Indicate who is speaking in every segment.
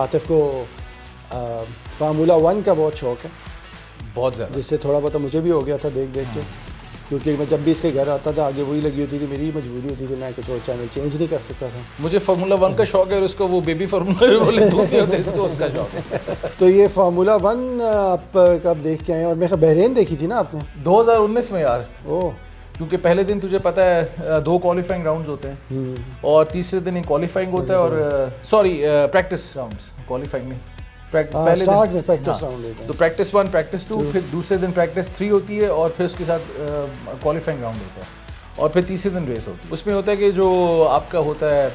Speaker 1: عاطف کو فارمولا 1 کا بہت شوق ہے،
Speaker 2: بہت زیادہ،
Speaker 1: جس سے تھوڑا بہت مجھے بھی ہو گیا تھا دیکھ کے، کیونکہ میں جب بھی اس کے گھر آتا تھا آگے وہی لگی ہوتی تھی، میری مجبوری ہوتی تھی، میں کچھ اور چینل چینج نہیں کر سکتا تھا.
Speaker 2: مجھے فارمولا 1 کا شوق ہے، اور اس کو وہ بیبی فارمولا بولے دودھ نہیں ہوتے، اس کو اس کا شوق ہے.
Speaker 1: تو یہ فارمولا 1 آپ کب دیکھ کے آئے ہیں؟ اور میں بحرین دیکھی تھی نا آپ نے؟
Speaker 2: 2019 میں یار.
Speaker 1: اوہ،
Speaker 2: کیونکہ پہلے دن تجھے پتہ ہے 2 کوالیفائنگ راؤنڈز ہوتے ہیں، اور تیسرے دن ایک کوالیفائنگ ہوتا ہے، اور سوری پریکٹس راؤنڈز، کوالیفائنگ نہیں، پہلے دن
Speaker 1: پریکٹس راؤنڈ
Speaker 2: تو پریکٹس 1 پریکٹس 2، پھر دوسرے دن پریکٹس 3 ہوتی ہے، اور پھر اس کے ساتھ کوالیفائنگ راؤنڈ ہوتا ہے، اور پھر تیسرے دن ریس ہوتی ہے. اس میں ہوتا ہے کہ جو آپ کا ہوتا ہے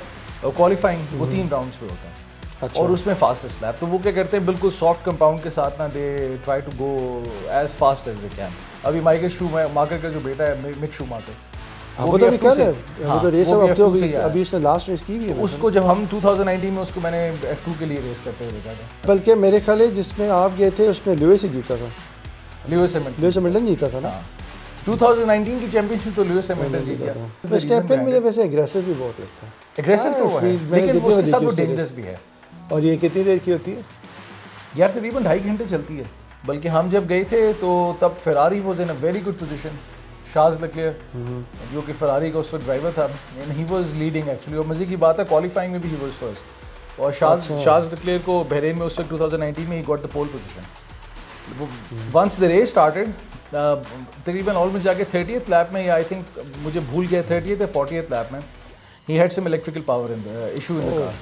Speaker 2: کوالیفائنگ وہ 3 راؤنڈس پہ ہوتا ہے، اور اس میں فاسٹسٹ لیپ. تو وہ کیا کرتے ہیں بالکل سافٹ کمپاؤنڈ کے ساتھ نا، they try to go as fast as they can. ابھی مائیکل شو مارکر کا جو بیٹا ہے مک شو مارکر،
Speaker 1: وہ تو بھی کر رہے ہیں، وہ تو ریس ابھی اس نے لاسٹ ریس کی بھی ہے.
Speaker 2: اس کو جب ہم 2019 میں اس کو میں نے F2 کے لیے ریس کرتے ہوئے دیکھا تھا.
Speaker 1: بلکہ میرے خیال ہے جس میں آپ گئے تھے اس میں لیوس ہی جیتا تھا،
Speaker 2: لیوس
Speaker 1: ہیملٹن جیتا تھا نا.
Speaker 2: 2019 کی چیمپئن شپ تو لیوس ہیملٹن جیت گیا.
Speaker 1: اسٹیپن مجھے ویسے اگریسو بھی بہت لگتا ہے.
Speaker 2: اگریسو تو وہ ہے، لیکن اس کے ساتھ وہ ڈینجرس بھی ہے.
Speaker 1: اور یہ کتنی دیر کی ہوتی ہے
Speaker 2: یار؟ تقریباً 2.5 گھنٹے چلتی ہے. بلکہ ہم جب گئے تھے تو تب Ferrari was in a very good position. Charles Leclerc جو کہ فراری کا اس وقت ڈرائیور تھا، ہی واز لیڈنگ ایکچولی. اور مزے کی بات ہے کوالیفائنگ میں بھی ہی واز فرسٹ. اور شارلز لیکلیئر کو بحرین میں اس وقت 2019 میں ہی got the pole position. Once the race started تقریباً آلموسٹ جا کے 30th لیپ میں، یا آئی تھنک مجھے بھول گیا 30th یا 40th لیپ میں، he had some electrical power in the issue in the car.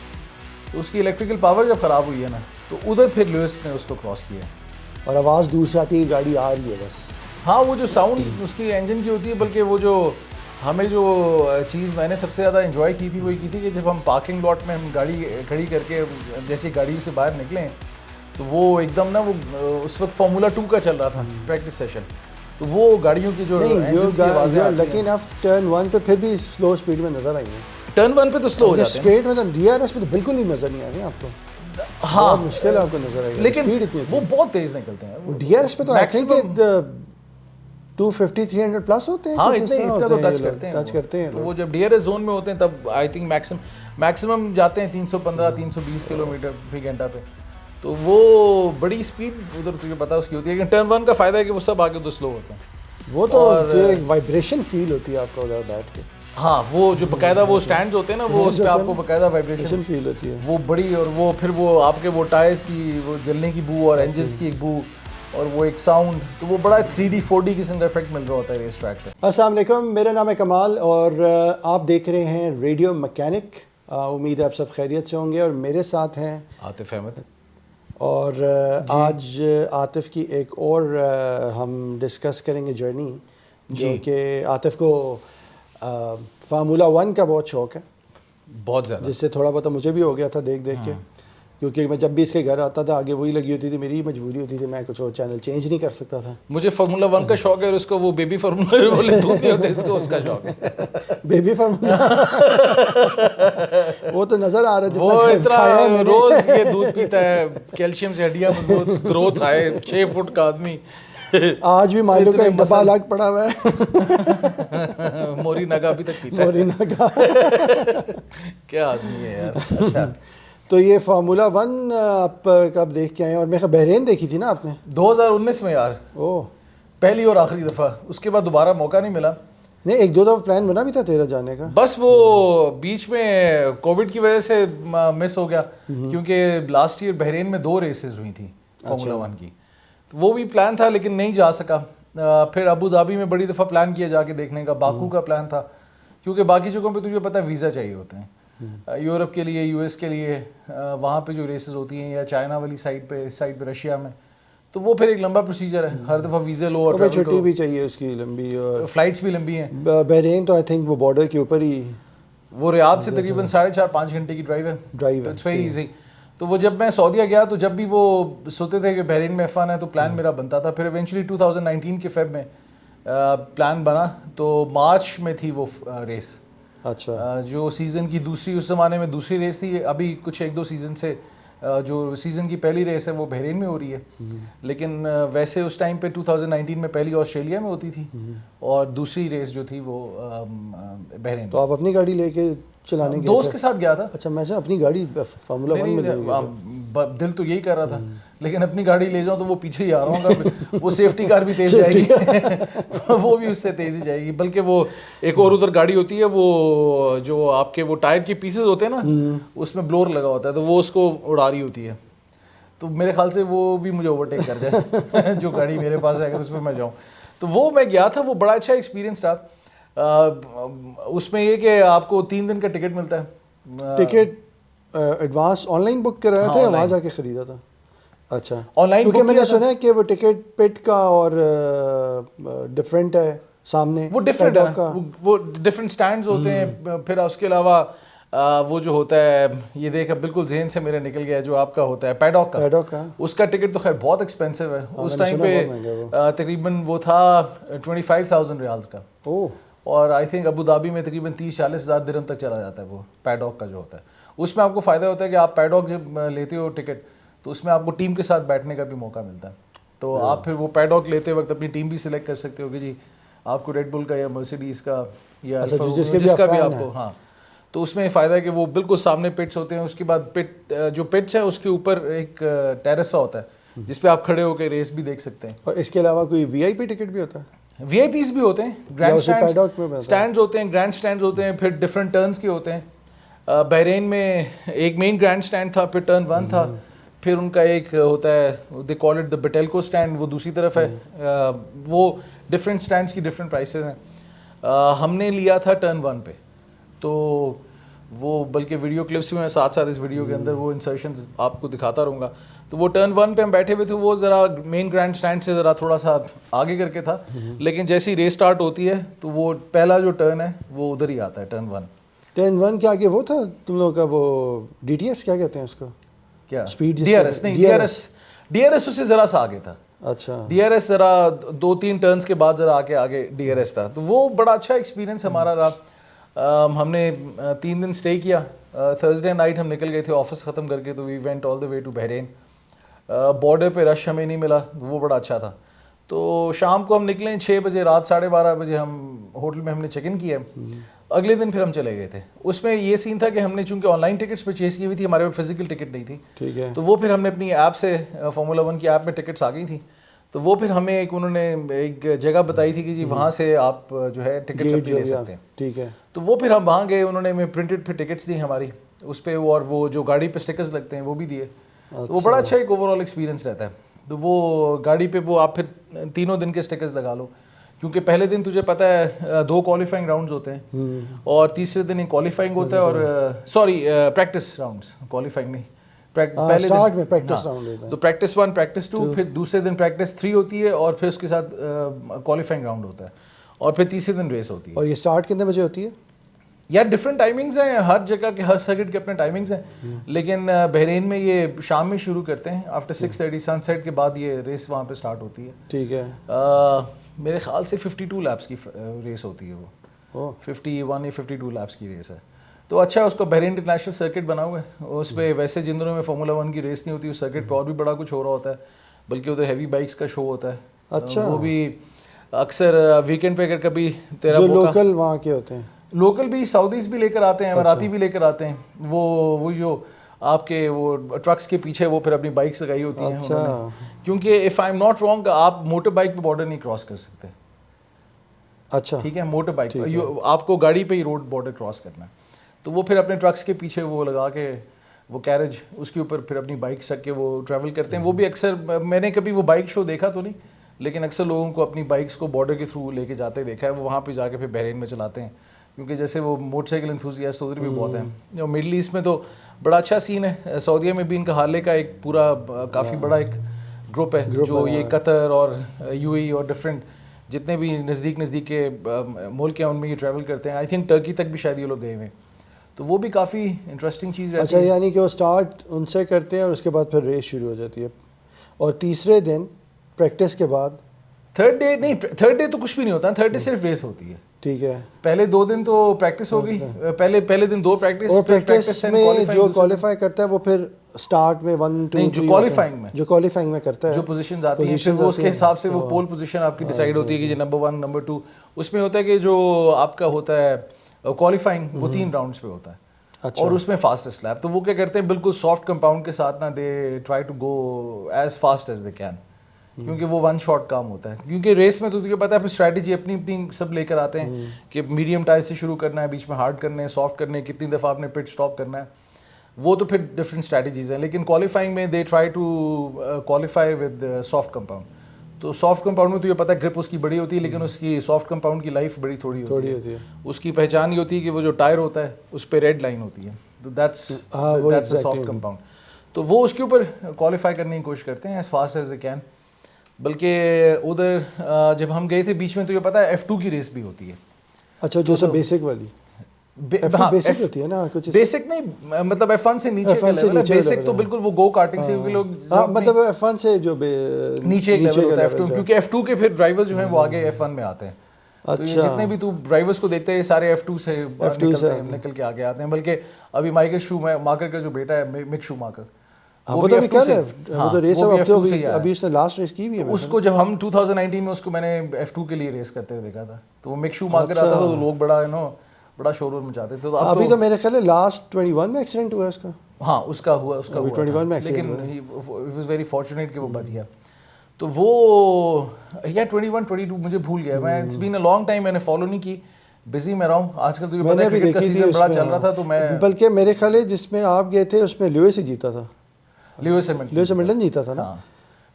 Speaker 2: تو اس کی الیکٹریکل پاور جب خراب ہوئی ہے نا، تو ادھر پھر لیوس نے اس کو کراس کیا.
Speaker 1: اور آواز دور سے آتی ہے گاڑی آ رہی ہے بس.
Speaker 2: ہاں، وہ جو ساؤنڈ اس کی انجن کی ہوتی ہے. بلکہ وہ جو ہمیں جو چیز میں نے سب سے زیادہ انجوائے کی تھی وہ یہ کی تھی کہ جب ہم پارکنگ لاٹ میں ہم گاڑی کھڑی کر کے جیسے گاڑی سے باہر نکلیں، تو وہ ایک دم نا، وہ اس وقت فارمولا 2 کا چل رہا تھا پریکٹس سیشن، تو وہ گاڑیوں کی جو
Speaker 1: لیکن اب ٹرن 1 پہ پھر بھی سلو سپیڈ میں نظر آئی ہیں.
Speaker 2: ٹرن 1 پہ تو سلو ہو جاتے ہیں،
Speaker 1: اسٹریٹ میں تو ڈی آر ایس پہ تو بالکل نہیں نظر نہیں آ رہی آپ کو. ہاں مشکل ہے آپ کو نظر آئے گا،
Speaker 2: لیکن وہ بہت تیز نکلتے ہیں.
Speaker 1: وہ ڈی آر ایس پہ تو آئی تھنک 250 300 پلس ہوتے ہیں.
Speaker 2: ہاں اتنا تو ٹچ کرتے ہیں.
Speaker 1: تو
Speaker 2: وہ جب ڈی آر ایس زون میں ہوتے ہیں تب آئی تھنک میکسیمم جاتے ہیں 315 320 کلومیٹر فی گھنٹہ پہ. تو وہ بڑی اسپیڈ ادھر تجھے پتا اس کی ہوتی ہے. لیکن ٹرن 1 کا فائدہ ہے کہ وہ سب آگے تو سلو ہوتے ہیں.
Speaker 1: وہ تو ایک وائبریشن فیل ہوتی ہے آپ کو ادھر بیٹھ کے.
Speaker 2: ہاں، وہ جو باقاعدہ وہ اسٹینڈز ہوتے ہیں نا، وہ اس پہ آپ کو باقاعدہ وائبریشن
Speaker 1: فیل ہوتی ہے،
Speaker 2: وہ بڑی. اور وہ پھر وہ آپ کے وہ ٹائرز کی وہ جلنے کی بو، اور انجنس کی ایک بو، اور وہ ایک ساؤنڈ، تو وہ بڑا 3D 4D قسم کا افیکٹ مل رہا ہوتا ہے ریس ٹریک پہ.
Speaker 1: السلام علیکم، میرا نام ہے کمال اور آپ دیکھ رہے ہیں ریڈیو مکینک. امید ہے آپ سب خیریت سے ہوں گے. اور میرے ساتھ ہیں
Speaker 2: عاطف احمد.
Speaker 1: اور آج عاطف کی ایک اور ہم ڈسکس کریں گے جرنی، جو کہ عاطف کو فارمولا 1 کا بہت شوق ہے،
Speaker 2: بہت زیادہ،
Speaker 1: جس سے تھوڑا بہت مجھے بھی ہو گیا تھا دیکھ کے، کیونکہ میں جب بھی اس کے گھر آتا تھا آگے وہی لگی ہوتی تھی، میری مجبوری ہوتی تھی، میں کچھ اور چینل چینج نہیں کر سکتا تھا.
Speaker 2: مجھے فارمولا 1 کا شوق ہے، اور اس کو وہ بیبی فارمولا بولے دودھ نہیں ہوتے، اس کو اس کا شوق ہے.
Speaker 1: بیبی فارمولا وہ تو نظر آ رہا ہے،
Speaker 2: وہ اتنا روز یہ دودھ پیتا ہے، کیلشیم سے ہڈیاں مضبوط، گروتھ آئے. 6 فٹ کا آدمی
Speaker 1: آج بھی مائلو کا ایک ڈبہ الگ پڑا ہوا ہے.
Speaker 2: موری ناگا ابھی تک پیتا ہے.
Speaker 1: موری ناگا
Speaker 2: کیا آدمی ہے یار. اچھا،
Speaker 1: تو یہ فارمولا 1 آپ کب دیکھ کے آئے ہیں؟ اور میں بحرین دیکھی تھی نا آپ نے
Speaker 2: 2019 میں یار.
Speaker 1: اوہ،
Speaker 2: پہلی اور آخری دفعہ. اس کے بعد دوبارہ موقع نہیں ملا.
Speaker 1: نہیں، 1-2 دفعہ پلان بنا بھی تھا تیرا جانے کا،
Speaker 2: بس وہ بیچ میں کووڈ کی وجہ سے مس ہو گیا. کیونکہ لاسٹ ایئر بحرین میں 2 ریسز ہوئی تھیں فارمولا 1 کی. وہ بھی پلان تھا لیکن نہیں جا سکا. پھر ابو دھابی میں بڑی دفعہ پلان کیا جا کے دیکھنے کا. باکو کا پلان تھا، کیونکہ باقی جگہوں پہ تجھے پتہ ہے ویزا چاہیے ہوتے ہیں، یورپ کے لیے، US کے لیے. وہاں پہ جو ریسز ہوتی ہیں یا چائنا والی سائڈ پہ، اس سائڈ پہ رشیا میں، تو وہ پھر ایک لمبا پروسیجر ہے. ہر دفعہ ویزا لو، اور
Speaker 1: چھٹی بھی چاہیے اس کی لمبی، اور
Speaker 2: فلائٹس بھی لمبی ہیں.
Speaker 1: بحرین تو آئی تھنک وہ بارڈر کے اوپر ہی،
Speaker 2: وہ ریاض سے تقریباً 4.5-5 گھنٹے کی ڈرائیو ہے. It's very easy. تو وہ جب میں سعودیہ گیا تو جب بھی وہ سوتے تھے کہ بحرین میں F1 ہے، تو پلان میرا بنتا تھا. پھر ایونچولی 2019 کے فیب میں پلان بنا، تو مارچ میں تھی وہ ریس.
Speaker 1: اچھا،
Speaker 2: جو سیزن کی دوسری، اس زمانے میں دوسری ریس تھی. ابھی کچھ 1-2 سیزن سے جو سیزن کی پہلی ریس ہے وہ بحرین میں ہو رہی ہے. لیکن ویسے اس ٹائم پہ 2019 میں پہلی آسٹریلیا میں ہوتی تھی، اور دوسری ریس جو تھی وہ بحرین.
Speaker 1: تو آپ اپنی گاڑی لے کے چلانے گئے؟
Speaker 2: دوست کے ساتھ گیا تھا.
Speaker 1: اچھا، میں اپنی گاڑی فارمولا 1 میں
Speaker 2: دل تو یہی کر رہا تھا لیکن اپنی گاڑی لے جاؤں تو وہ پیچھے ہی آ رہا ہوں, وہ سیفٹی کار بھی تیز جائے گی وہ بھی اس سے تیز ہی جائے گی. بلکہ وہ ایک اور ادھر گاڑی ہوتی ہے وہ جو آپ کے وہ ٹائر کی پیسز ہوتے ہیں نا, اس میں بلور لگا ہوتا ہے تو وہ اس کو اڑا رہی ہوتی ہے. تو میرے خیال سے وہ بھی مجھے اوورٹیک کر جائے جو گاڑی میرے پاس ہے اگر اس پہ میں جاؤں. تو وہ میں گیا تھا, وہ بڑا اچھا ایکسپیرینس تھا. اس میں یہ کہ آپ کو 3 دن کا ٹکٹ ملتا ہے.
Speaker 1: ٹکٹ ایڈوانس آن لائن بک کرایا تھا یا وہاں جا کے خریدا تھا؟ اچھا
Speaker 2: آن لائن,
Speaker 1: کیونکہ میں نے سنا ہے کہ وہ ٹکٹ پٹ کا اور ڈفرینٹ ہے سامنے,
Speaker 2: وہ ڈفرینٹ ہے, وہ ڈفرینٹ سٹینڈز ہوتے ہیں. پھر اس کے علاوہ وہ جو ہوتا ہے, یہ دیکھا بالکل ذہن سے میرے نکل گیا, جو آپ کا ہوتا ہے پیڈاک کا, اس کا ٹکٹ تو خیر بہت ایکسپینسو ہے. اس ٹائم پہ تقریباً وہ تھا 25,000 ریالز کا, اور آئی تھنک ابو دھابی میں تقریباً 30-40 ہزار درہم تک چلا جاتا ہے وہ پیڈاک کا جو ہوتا ہے. اس میں آپ کو فائدہ ہوتا ہے کہ آپ پیڈاک جب لیتے ہو ٹکٹ تو اس میں آپ کو ٹیم کے ساتھ بیٹھنے کا بھی موقع ملتا ہے. تو آپ پھر وہ پیڈاک لیتے وقت اپنی ٹیم بھی سلیکٹ کر سکتے ہو کہ جی آپ کو ریڈ بل کا یا مرسیڈیز کا یا جس کا بھی آپ کو. ہاں, تو اس میں فائدہ ہے کہ وہ بالکل سامنے پٹس ہوتے ہیں. اس کے بعد پٹ جو پٹس ہے اس کے اوپر ایک ٹیرس سا ہوتا ہے جس پہ آپ کھڑے ہو کے ریس بھی دیکھ سکتے ہیں.
Speaker 1: اور اس کے علاوہ کوئی وی آئی پی ٹکٹ بھی ہوتا ہے؟
Speaker 2: وی آئی پیز بھی ہوتے ہیں, گرینڈ سٹینڈز ہوتے ہیں, گرینڈ سٹینڈز ہوتے ہیں, پھر ڈفرینٹ ٹرنز کے ہوتے ہیں. بحرین میں ایک مین گرینڈ سٹینڈ تھا, پھر ٹرن 1 تھا, پھر ان کا ایک ہوتا ہے دے کال اٹ دا بٹیلکو سٹینڈ, وہ دوسری طرف ہے. وہ ڈفرینٹ سٹینڈز کی ڈفرینٹ پرائسز ہیں. ہم نے لیا تھا ٹرن 1 پہ, تو وہ بلکہ ویڈیو کلپس بھی میں ساتھ ساتھ اس ویڈیو کے اندر وہ انسرشنز آپ کو دکھاتا رہوں گا. تو وہ ٹرن 1 پہ ہم بیٹھے ہوئے تھے, وہ ذرا مین گرینڈ سٹینڈ سے ذرا تھوڑا سا آگے کر کے تھا, لیکن جیسی ریس سٹارٹ ہوتی ہے تو وہ پہلا جو ٹرن ہے وہ ادھر ہی آتا ہے, ٹرن 1.
Speaker 1: ٹرن 1 کے آگے وہ تھا تم لوگوں کا وہ ڈی ٹی ایس کیا کہتے ہیں اس کو,
Speaker 2: کیا
Speaker 1: اسپیڈ
Speaker 2: ڈی آر ایس, نہیں ڈی آر ایس اس سے ذرا سا آگے تھا.
Speaker 1: اچھا,
Speaker 2: ڈی آر ایس ذرا 2-3 ٹرنس کے بعد ذرا آگے ڈی آر ایس تھا. تو وہ بڑا اچھا ایکسپیرینس ہمارا رہا. ہم نے 3 دن اسٹے کیا. تھرسڈے نائٹ ہم نکل گئے تھے آفس ختم کر کے, تو we went all the way to Bahrain. Border پہ رش ہمیں نہیں ملا, وہ بڑا اچھا تھا. تو شام کو ہم نکلے 6 بجے, رات 12:30 بجے ہم ہوٹل میں ہم نے چیک ان کیا. اگلے دن پھر ہم چلے گئے تھے. اس میں یہ سین تھا کہ ہم نے چونکہ آن لائن ٹکٹس پرچیز کی ہوئی تھی, ہمارے پاس فزیکل ٹکٹ نہیں تھی.
Speaker 1: ٹھیک ہے,
Speaker 2: تو وہ پھر ہم نے اپنی ایپ سے فارمولا 1 کی ایپ میں ٹکٹس آ گئی تھی. تو وہ پھر ہمیں انہوں نے ایک جگہ بتائی تھی کہ جی وہاں سے آپ جو ہے ٹکٹس اپنی لے سکتے ہیں.
Speaker 1: ٹھیک ہے,
Speaker 2: تو وہ پھر ہم وہاں گئے, انہوں نے ہمیں پرنٹڈ پھر ٹکٹس دی ہماری اس پہ, اور وہ جو گاڑی پہ اسٹکرز لگتے ہیں وہ بھی دیے. تو وہ بڑا اچھا ایک اوور آل ایکسپیرینس رہتا ہے. تو وہ گاڑی پہ وہ آپ پھر 3 دن کے اسٹکرز لگا لو, کیونکہ پہلے دن تجھے پتہ ہے 2 کوالیفائنگ راؤنڈز ہوتے ہیں, اور تیسرے دن ایک کوالیفائنگ ہوتا ہے, اور سوری پریکٹس راؤنڈز, کوالیفائنگ نہیں, پہلے
Speaker 1: سٹارٹ میں پریکٹس راؤنڈ ہوتا ہے.
Speaker 2: تو پریکٹس 1 پریکٹس 2, پھر دوسرے دن پریکٹس 3 ہوتی ہے, اور پھر اس کے ساتھ کوالیفائنگ راؤنڈ ہوتا ہے, اور پھر تیسرے دن ریس ہوتی ہے.
Speaker 1: اور یہ سٹارٹ کتنے بجے ہوتی ہے؟
Speaker 2: یار ڈفرینٹ ٹائمنگز ہیں, ہر جگہ کے ہر سرکٹ کے اپنے ٹائمنگز ہیں, لیکن بحرین میں یہ شام میں شروع کرتے ہیں آفٹر 6:30 سن سیٹ کے بعد یہ ریس وہاں پہ سٹارٹ ہوتی ہے.
Speaker 1: ٹھیک ہے,
Speaker 2: میرے خیال سے 52 لیپس کی ریس ہوتی ہے, وہ 51 یا 52 لیپس کی ریس ہے. تو اچھا اس کو بحرین انٹرنیشنل سرکٹ بنا ہوا ہے. اس پہ ویسے جن دنوں میں فارمولا 1 کی ریس نہیں ہوتی, اس سرکٹ پہ اور بھی بڑا کچھ ہو رہا ہوتا ہے, بلکہ ادھر ہیوی بائکس کا شو ہوتا ہے.
Speaker 1: اچھا,
Speaker 2: وہ بھی اکثر ویکینڈ پہ اگر کبھی تیرا
Speaker 1: جو لوکل وہاں کے ہوتے ہیں,
Speaker 2: لوکل بھی سعودیز بھی لے کر آتے ہیں, اماراتی بھی لے کر آتے ہیں. وہ جو آپ کے وہ ٹرکس کے پیچھے وہ پھر اپنی بائکس لگائی ہوتی ہیں انہوں نے, کیونکہ if I am not wrong آپ موٹر بائک پہ بارڈر نہیں کراس کر سکتے.
Speaker 1: اچھا,
Speaker 2: ٹھیک ہے, موٹر بائک پہ آپ کو گاڑی پہ ہی روڈ بارڈر کراس کرنا ہے. تو وہ پھر اپنے ٹرکس کے پیچھے وہ لگا کے وہ کیریج اس کے اوپر پھر اپنی بائک سک کے وہ ٹریول کرتے ہیں. وہ بھی اکثر میں نے کبھی وہ بائک شو دیکھا تو نہیں, لیکن اکثر لوگوں کو اپنی بائکس کو بارڈر کے تھرو لے کے جاتے دیکھا ہے. وہ وہاں پہ جا کے پھر بحرین میں چلاتے ہیں, کیونکہ جیسے وہ موٹر سائیکل انتھوزیاسٹ ادھر بھی بہت ہیں. اور مڈل ایسٹ میں تو بڑا اچھا سین ہے. سعودیہ میں بھی ان کا ہارلے کا ایک پورا کافی بڑا ایک گروپ ہے, جو یہ قطر اور یو اے ای اور ڈفرینٹ جتنے بھی نزدیک کے ملک ہیں ان میں یہ ٹریول کرتے ہیں. آئی تھنک ٹرکی تک بھی شاید یہ لوگ گئے ہوئے ہیں. تو وہ بھی کافی انٹرسٹنگ چیز رہتی ہے.
Speaker 1: اچھا, یعنی کہ وہ اسٹارٹ ان سے کرتے ہیں اور اس کے بعد پھر ریس شروع ہو جاتی ہے, اور تیسرے دن پریکٹس کے بعد
Speaker 2: تھرڈ ڈے نہیں, تھرڈ ڈے تو کچھ بھی نہیں ہوتا, تھرڈ ڈے صرف ریس ہوتی ہے.
Speaker 1: ٹھیک ہے,
Speaker 2: پہلے 2 دن تو پریکٹس ہوگی, پہلے دن 2 پریکٹس,
Speaker 1: اور پریکٹس میں جو کوالیفائی کرتا ہے وہ پھر اسٹارٹ میں 1 2
Speaker 2: جو
Speaker 1: کوالیفائنگ میں کرتا ہے,
Speaker 2: جو پوزیشنز آتی ہیں, پھر وہ اس کے حساب سے وہ پول پوزیشن آپ کی ڈیسائیڈ ہوتی ہے کہ نمبر 1 نمبر 2. اس میں ہوتا ہے کہ جو آپ کا ہوتا ہے کوالیفائنگ وہ 3 راؤنڈس پہ ہوتا ہے. اور اس میں فاسٹسٹ لیپ. تو وہ کیا کرتے ہیں بالکل سافٹ کمپاؤنڈ کے ساتھ نا they try to go as fast as they can, کیونکہ وہ ون شاٹ کام ہوتا ہے. کیونکہ ریس میں تو تجھے پتا ہے پھر اسٹریٹجی اپنی اپنی سب لے کر آتے ہیں کہ میڈیم ٹائر سے شروع کرنا ہے, بیچ میں ہارڈ کرنے ہیں, سافٹ کرنے ہیں, کتنی دفعہ آپ نے پٹ اسٹاپ کرنا ہے, وہ تو پھر ڈفرینٹ اسٹریٹجیز ہیں. لیکن کوالیفائنگ میں they try to qualify with soft compound. تو سافٹ کمپاؤنڈ میں تو یہ پتہ ہے گرپ اس کی بڑی ہوتی ہے, لیکن اس کی سافٹ کمپاؤنڈ کی لائف بڑی تھوڑی ہوتی ہے. اس کی پہچان یہ ہوتی ہے کہ وہ جو ٹائر ہوتا ہے اس پہ ریڈ لائن ہوتی ہے, تو دیٹس اے سافٹ کمپاؤنڈ. تو وہ اس کے اوپر کوالیفائی کرنے کی کوشش کرتے ہیں as fast as they can. بلکہ ادھر جب ہم گئے تھے بیچ میں تو یہ پتہ ہے F2 کی ریس بھی ہوتی ہے.
Speaker 1: اچھا, جو سب بیسک والی بیسک ہوتی ہے نا, کچھ
Speaker 2: بیسک نہیں مطلب F1 سے نیچے کا لیول ہے. بیسک تو بالکل وہ گو کارٹنگ سے لوگ
Speaker 1: مطلب F1 سے جو
Speaker 2: نیچے ایک لیول ہوتا ہے F2, کیونکہ F2 کے پھر ڈرائیور جو ہیں وہ آگے F1 میں آتے ہیں. تو یہ جتنے بھی تو ڈرائیورز کو دیکھتے ہیں سارے F2 سے نکل کے آگے آتے ہیں. بلکہ ابھی مائیکل شوماکر کا جو بیٹا ہے مک شوماکر, وہ بھی F2 سے, وہ تو ریس
Speaker 1: ابھی اس نے لاسٹ ریس کی بھی ہے.
Speaker 2: اس کو جب ہم 2019 میں اس کو میں نے F2 کے لیے ریس کرتے ہوئے دیکھا تھا, تو وہ مک شوماکر آتا تھا تو لوگ بڑا شور مچاتے تھے. تو
Speaker 1: ابھی تو میرے خیال ہے لاسٹ 21 میں ایکسیڈنٹ ہوا اس کا.
Speaker 2: ہاں اس کا ہوا
Speaker 1: 21 میں,
Speaker 2: لیکن ہی واز ویری فارچونیٹ کہ وہ بچ گیا. تو وہ یا 21 22 مجھے بھول گیا میں, it's been a long time, میں نے فالو نہیں کی, بزی میں رہا ہوں. آج کل تو یہ پتہ ہے کرکٹ کا سیزن بڑا چل رہا تھا تو میں,
Speaker 1: بلکہ میرے خیال ہے جس میں آپ گئے تھے اس میں لیوس ہی جیتا تھا.
Speaker 2: لیوس ہیملٹن
Speaker 1: جیتا تھا نا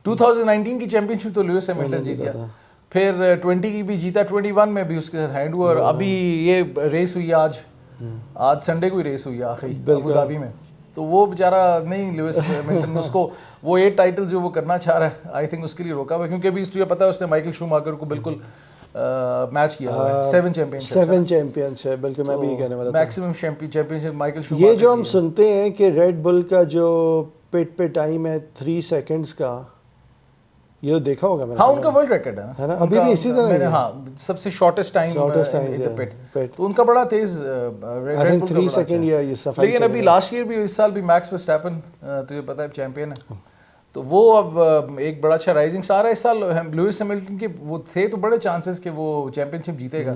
Speaker 2: 2019 کی چیمپئن شپ, تو لیوس ہیملٹن جیت گیا. پھر 20 کی بھی جیتا, 21 میں بھی اس کے ساتھ ہینڈ ہوا. اور ابھی یہ ریس ہوئی آج سنڈے کو ہی ریس ہوئی آخری ابو ظہبی میں. تو وہ بیچارہ نہیں, لیوس ہیملٹن اس کو وہ 8 ٹائٹل جو وہ کرنا چاہ رہا ہے, آئی تھنک اس کے لیے روکا ہوا ہے, کیونکہ ابھی تجھے پتا ہے اس نے مائیکل شوماکر کو بالکل میچ کیا ہوا ہے. 7
Speaker 1: چیمپئنس ہے, بلکہ میں بھی یہ کہنے والا تھا
Speaker 2: میکسیمم چیمپئنشپ مائیکل شوماکر.
Speaker 1: یہ جو ہم سنتے ہیں کہ ریڈ بل کا جو پٹ پہ ٹائم ہے 3 سیکنڈز کا, یہ دیکھا ہوگا میں نے.
Speaker 2: ہاں ان کا ورلڈ ریکارڈ ہے نا
Speaker 1: ابھی بھی اسی طرح.
Speaker 2: ہاں سب سے شارٹیسٹ ٹائم ان دی پٹ, تو ان کا بڑا تیز
Speaker 1: آئی تھنک 3 سیکنڈ یا یہ صفائی.
Speaker 2: لیکن ابھی لاسٹ ایئر بھی, اس سال بھی میکس ورسٹیپن تو یہ پتہ ہے چیمپئن ہے, تو وہ اب ایک بڑا اچھا رائزنگ سٹار ہے. اس سال لیوس ہیملٹن کے وہ تھے تو بڑے چانسز کہ وہ چیمپئن شپ جیتے گا,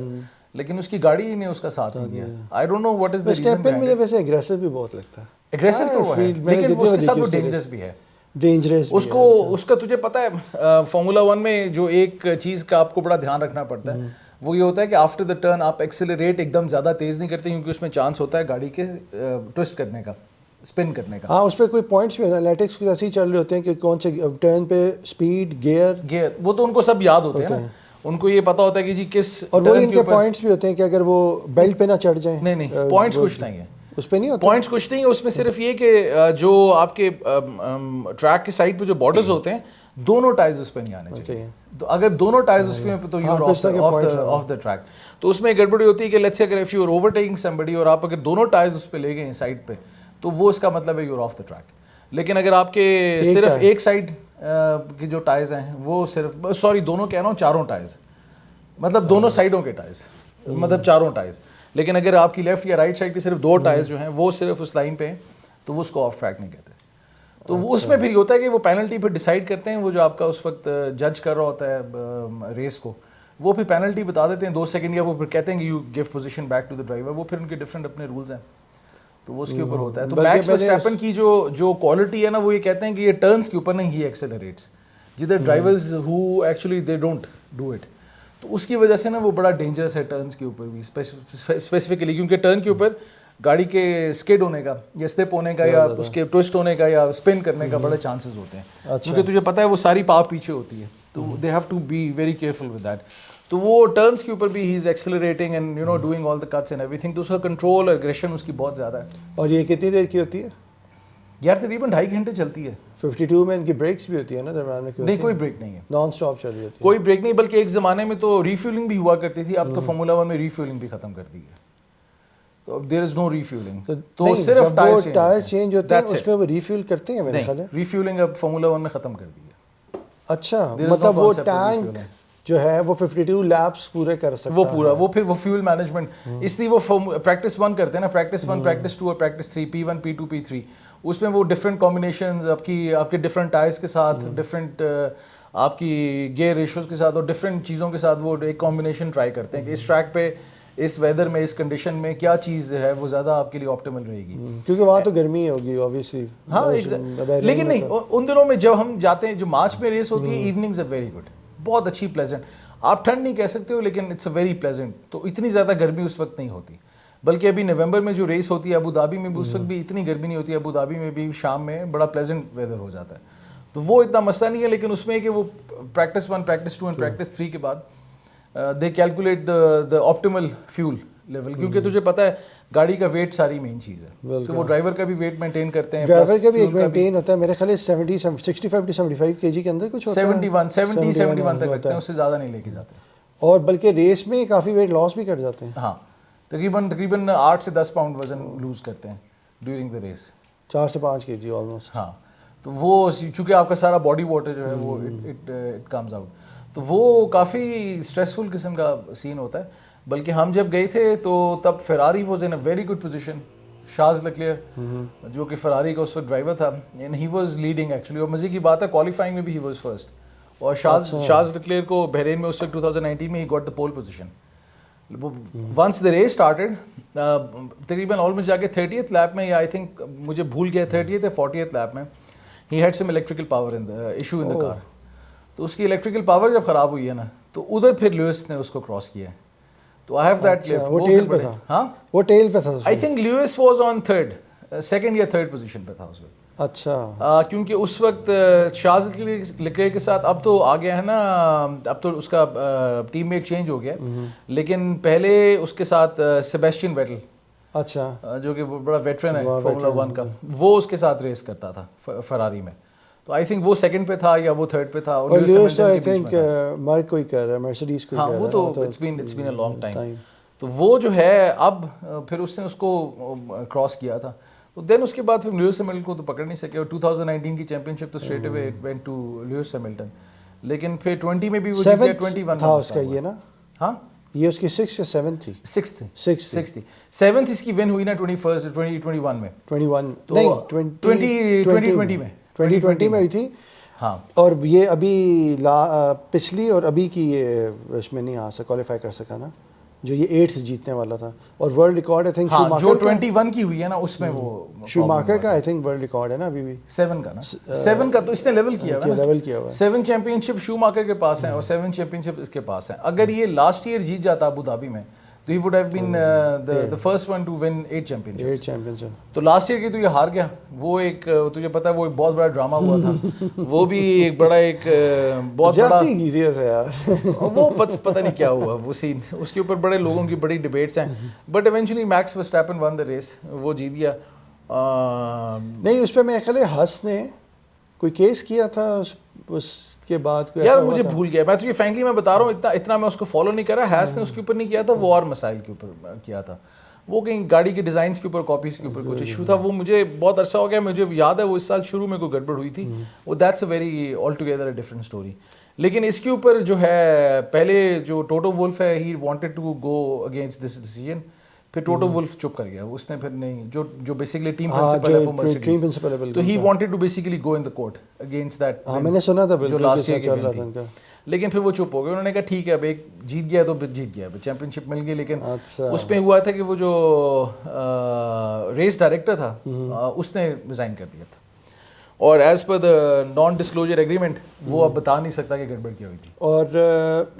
Speaker 2: لیکن اس کی گاڑی نے اس کا ساتھ نہیں دیا. I don't know what is the reason.
Speaker 1: Verstappen مجھے ویسے اگریسو بھی بہت لگتا ہے.
Speaker 2: اگریسو تو ہے, لیکن اس کے ساتھ وہ ڈینجرس بھی ہے. اس کا تجھے پتا ہے فارمولا 1 میں جو ایک چیز کا آپ کو بڑا دھیان رکھنا پڑتا ہے, وہ یہ ہوتا ہے کہ آفٹر دا ٹرن آپ ایکسیلریٹ ایک دم زیادہ تیز نہیں کرتے, کیونکہ اس میں چانس ہوتا ہے گاڑی کے ٹوسٹ کرنے کا, اسپن کرنے کا.
Speaker 1: ہاں اس پہ کوئی پوائنٹس بھی انالیٹکس ایسے ہی چل رہے ہوتے ہیں کہ کون سے ٹرن پہ اسپیڈ, گیئر,
Speaker 2: وہ تو ان کو سب یاد ہوتے ہیں نا, ان کو یہ پتا ہوتا ہے کہ جی کس,
Speaker 1: اور وہ ان کے پوائنٹس بھی ہوتے ہیں کہ اگر وہ بیلٹ پہ نہ چڑھ جائیں.
Speaker 2: نہیں پوائنٹس کچھ نہیں ہے
Speaker 1: اس پہ, نہیں ہوتا
Speaker 2: پوائنٹس کچھ نہیں ہے اس میں. صرف یہ کہ جو آپ کے ٹریک کے سائڈ پہ جو بارڈرز ہوتے ہیں, دونوں ٹائرز اس پہ نہیں آنے چاہیے. تو اگر دونوں ٹائرز اس پہ تو you are off the track. تو اس میں گڑبڑی ہوتی ہے کہ لیٹس سے اگر if you are overtaking somebody اور آپ اگر دونوں ٹائرز اس پہ لے گئے ہیں سائڈ پہ, تو وہ اس کا مطلب ہے you are off the track. لیکن اگر آپ کے صرف ایک سائڈ کے جو ٹائرز ہیں وہ صرف, سوری دونوں کہہ رہا ہوں, چاروں ٹائرز, مطلب دونوں سائڈوں کے ٹائرز, مطلب چاروں ٹائرز. لیکن اگر آپ کی لیفٹ یا رائٹ سائڈ کے صرف 2 ٹائرز جو ہیں وہ صرف اس لائن پہ ہیں, تو وہ اس کو آف ٹریک نہیں کہتے. تو وہ اس میں پھر یہ ہوتا ہے کہ وہ پینلٹی پھر ڈیسائیڈ کرتے ہیں, وہ جو آپ کا اس وقت جج کر رہا ہوتا ہے ریس کو, وہ پھر پینلٹی بتا دیتے ہیں 2 سیکنڈ, یا وہ پھر کہتے ہیں کہ you give position back to the driver. وہ پھر ان کے ڈفرینٹ اپنے رولز ہیں, تو وہ اس کے اوپر ہوتا ہے. تو میکس ورسٹیپن کی جو کوالٹی ہے نا, وہ یہ کہتے ہیں کہ یہ ٹرنس کے اوپر نہیں, ہی ایکسیلریٹس, جدھر drivers who actually they don't do it. تو اس کی وجہ سے نا وہ بڑا ڈینجرس ہے ٹرنس کے اوپر بھی اسپیسیفکلی, کیونکہ ٹرن کے اوپر گاڑی کے اسکڈ ہونے کا یا اسلپ ہونے کا یا اس کے ٹوسٹ ہونے کا یا اسپن کرنے کا بڑے چانسز ہوتے ہیں, کیونکہ تجھے پتہ ہے وہ ساری پاور پیچھے ہوتی ہے. تو they have to be very careful with that. تو وہ ٹرنس کے اوپر بھی he is accelerating and you know doing all the cuts and ایوری تھنگ. تو اس کا کنٹرول اور اگریشن اس کی بہت زیادہ ہے.
Speaker 1: اور یہ کتنی دیر کی ہوتی ہے
Speaker 2: یار؟ تقریباً 2.5 گھنٹے چلتی ہے.
Speaker 1: 52 میں ان کی بریکس بھی ہوتی ہے نا درمیان میں؟
Speaker 2: نہیں کوئی بریک نہیں ہے,
Speaker 1: نان اسٹاپ چل رہی ہوتی ہے,
Speaker 2: کوئی بریک نہیں. بلکہ ایک زمانے میں تو ریفیولنگ بھی ہوا کرتی تھی, اب تو فارمولا 1 میں ریفیولنگ بھی ختم کر دی ہے. تو اب دیر از نو ریفیولنگ, تو صرف
Speaker 1: ٹائر چینج ہوتے ہیں اس میں وہ ریفیول کرتے ہیں میرے خیال ہے.
Speaker 2: ریفیولنگ اب فارمولا 1 میں ختم کر دی ہے.
Speaker 1: اچھا, مطلب وہ ٹینک جو ہے وہ 52 لیپس پورے کر سکتا ہے,
Speaker 2: وہ پورا, وہ پھر وہ فیول مینجمنٹ, اس لیے وہ پریکٹس 1 کرتے ہیں نا, پریکٹس 1 پریکٹس 2 اور پریکٹس 3, P1 P2 P3. اس میں وہ ڈفرینٹ کمبینیشنز آپ کے ڈفرینٹ ٹائرس کے ساتھ, ڈفرینٹ آپ کی گیئر ریشوز کے ساتھ اور ڈفرینٹ چیزوں کے ساتھ وہ ایک کمبینیشن ٹرائی کرتے ہیں کہ اس ٹریک پہ اس ویدر میں اس کنڈیشن میں کیا چیز ہے وہ زیادہ آپ کے لیے آپٹیمل رہے گی.
Speaker 1: کیونکہ وہاں تو گرمی ہوگی اوبیسلی.
Speaker 2: ہاں لیکن نہیں ان دنوں میں جب ہم جاتے ہیں جو مارچ میں ریس ہوتی ہے ایوننگز آر ویری گڈ, بہت اچھی پلیزنٹ. آپ ٹھنڈ نہیں کہہ سکتے ہو لیکن اٹس اے ویری پلیزنٹ. تو اتنی زیادہ گرمی اس وقت نہیں ہوتی, بلکہ ابھی نومبر میں جو ریس ہوتی ہے ابو دھابی میں بھی اس وقت بھی اتنی گرمی نہیں ہوتی. ابو دھابی میں بھی شام میں بڑا پلیزنٹ ویدر ہو جاتا ہے, تو وہ اتنا مسئلہ نہیں ہے. لیکن اس میں کہ وہ پریکٹس 1 پریکٹس 2 اینڈ پریکٹس 3 کے بعد they calculate the optimal fuel level, کیونکہ تجھے پتہ ہے گاڑی کا ویٹ ساری مین چیز ہے, تو وہ ڈرائیور کا بھی ویٹ مینٹین کرتے ہیں,
Speaker 1: ڈرائیور کا بھی ایک مینٹین ہوتا ہے میرے خیال 65 to 75 kg کے اندر کچھ ہوتا ہے,
Speaker 2: 71 تک لگتے ہیں, اس سے زیادہ نہیں لے کے جاتے.
Speaker 1: اور بلکہ ریس میں کافی ویٹ لاس بھی کر جاتے ہیں.
Speaker 2: ہاں تقریباً 8 سے 10 پاؤنڈ وزن لوز کرتے ہیں ڈیورنگ دا ریس,
Speaker 1: 4 سے 5 kg آلموسٹ.
Speaker 2: ہاں تو وہ چونکہ آپ کا سارا باڈی واٹر جو ہے وہ اٹ کمز آؤٹ, تو وہ کافی اسٹریسفل قسم کا سین ہوتا ہے. بلکہ ہم جب گئے تھے تو تب Ferrari was in a very good position. Charles Leclerc جو کہ فراری کا اس وقت ڈرائیور تھا, and he was leading actually. اور مزے کی بات ہے کوالیفائنگ میں بھی ہی واز فرسٹ, اور شارلز لیکلیئر کو بحرین میں اس وقت 2019 میں ہی got the pole position. Once the race started تقریباً آلموسٹ جا کے 30th لیپ میں, یا آئی تھنک مجھے بھول گیا 30th یا 40th لیپ میں, he had some electrical power in the issue in the car. تو اس کی الیکٹریکل پاور جب خراب ہوئی ہے نا, تو ادھر پھر لیوئس نے اس کو کراس کیا ہے. تو آئی ہیو دیٹ کلپ.
Speaker 1: وہ ٹیل پہ تھا. ہاں وہ ٹیل پہ تھا.
Speaker 2: I think Lewis was on second یا تھرڈ پوزیشن پہ تھا اس وقت.
Speaker 1: اچھا
Speaker 2: کیونکہ اس وقت شارلز لیکلیئر کے ساتھ اب تو آ گیا ہے نا, اب تو اس کا ٹیم میٹ چینج ہو گیا, لیکن پہلے اس کے ساتھ سیبیسٹین ویٹل,
Speaker 1: اچھا
Speaker 2: جو کہ بڑا ویٹرن ہے فارمولا 1 کا, وہ اس کے ساتھ ریس کرتا تھا فراری میں. تو آئی تھنک وہ سیکنڈ پہ تھا یا وہ تھرڈ پہ تھا.
Speaker 1: اور لیوئس آئی تھنک مارک کوئی کہہ رہا ہے, مرسیڈیز کوئی کہہ رہا ہے.
Speaker 2: ہاں وہ تو it's been a long time. تو وہ جو ہے اب پھر اس نے اس کو کراس کیا تھا. تو دین اس کے بعد پھر لیوئس ہیملٹن کو تو پکڑ نہیں سکے, اور 2019 کی چیمپئن شپ تو straight away it went to Lewis Hamilton. لیکن پھر 20 میں بھی وہ جیت گیا, 21
Speaker 1: تھا اس کا یہ نا.
Speaker 2: ہاں
Speaker 1: یہ اس کی 6 یا 7 تھی.
Speaker 2: 6 تھی. 7th اس کی ون ہوئی نا 2021 میں.
Speaker 1: 2020 میں ہوئی تھی.
Speaker 2: ہاں
Speaker 1: اور یہ ابھی پچھلی اور ابھی کی یہ اس میں نہیں آ سکا, کوالیفائی کر سکا نا, جو یہ 8th جیتنے والا تھا. اور ورلڈ ریکارڈ آئی تھنک
Speaker 2: جو 21 کی ہوئی ہے نا اس میں وہ
Speaker 1: شوماکر کا آئی تھنک ورلڈ ریکارڈ ہے نا ابھی بھی
Speaker 2: 7 کا نا. 7 کا تو اس نے لیول کیا ہوا ہے,
Speaker 1: لیول کیا ہوا ہے.
Speaker 2: 7 چیمپئن شپ شوماکر کے پاس ہیں اور 7 چیمپئن شپ اس کے پاس ہیں. اگر یہ لاسٹ ایئر جیت جاتا ابو دھابی میں تو he would have been the first one to win 8 champion. تو لاسٹ ایئر کی تو یہ ہار گیا. وہ ایک تجھے پتا ہے وہ ایک بہت بڑا ڈرامہ ہوا تھا, وہ بھی ایک بڑا ایک بہت بڑا وہ پتہ نہیں کیا ہوا وہ سین, اس کے اوپر بڑے لوگوں کی بڑی ڈبیٹس ہیں. But eventually Max Verstappen won the race, وہ جیت گیا.
Speaker 1: نہیں اس پہ میرے خیال ہے ہس نے کوئی کیس کیا تھا اس کے بعد.
Speaker 2: یار مجھے بھول گیا, میں تو یہ فرینکلی میں بتا رہا ہوں, اتنا میں اس کو فالو نہیں کر رہا. ہیس نے اس کے اوپر نہیں کیا تھا, وہ اور مسائل کے اوپر کیا تھا. وہ کہیں گاڑی کے ڈیزائنس کے اوپر, کاپیز کے اوپر کچھ ایشو تھا. وہ مجھے بہت عرصہ ہو گیا, مجھے یاد ہے وہ اس سال شروع میں کوئی گڑبڑ ہوئی تھی. وہ that's a very all together a different story. لیکن اس کے اوپر جو ہے پہلے جو ٹوٹو وولف ہے, he wanted to go against this decision. پھر ٹوٹو وولف چپ کر گیا, اس نے پھر نہیں, جو بیسیکلی ٹیم پرنسپل ہے فار مرسیڈیز, تو he wanted to basically go in the court against that.
Speaker 1: میں نے سنا تھا
Speaker 2: جو لاسٹ ایئر چل رہا تھا ان کا. لیکن پھر وہ چپ ہو گئے. انہوں نے کہا ٹھیک ہے اب ایک جیت گیا تو جیت گیا, چیمپئن شپ مل گئی. لیکن اس میں ہوا تھا کہ وہ جو ریس ڈائریکٹر تھا اس نے ریزائن کر دیا تھا, اور ایز پر دا نان ڈسکلوجر ایگریمنٹ وہ اب بتا نہیں سکتا کہ گڑبڑ کیا ہوئی تھی.
Speaker 1: اور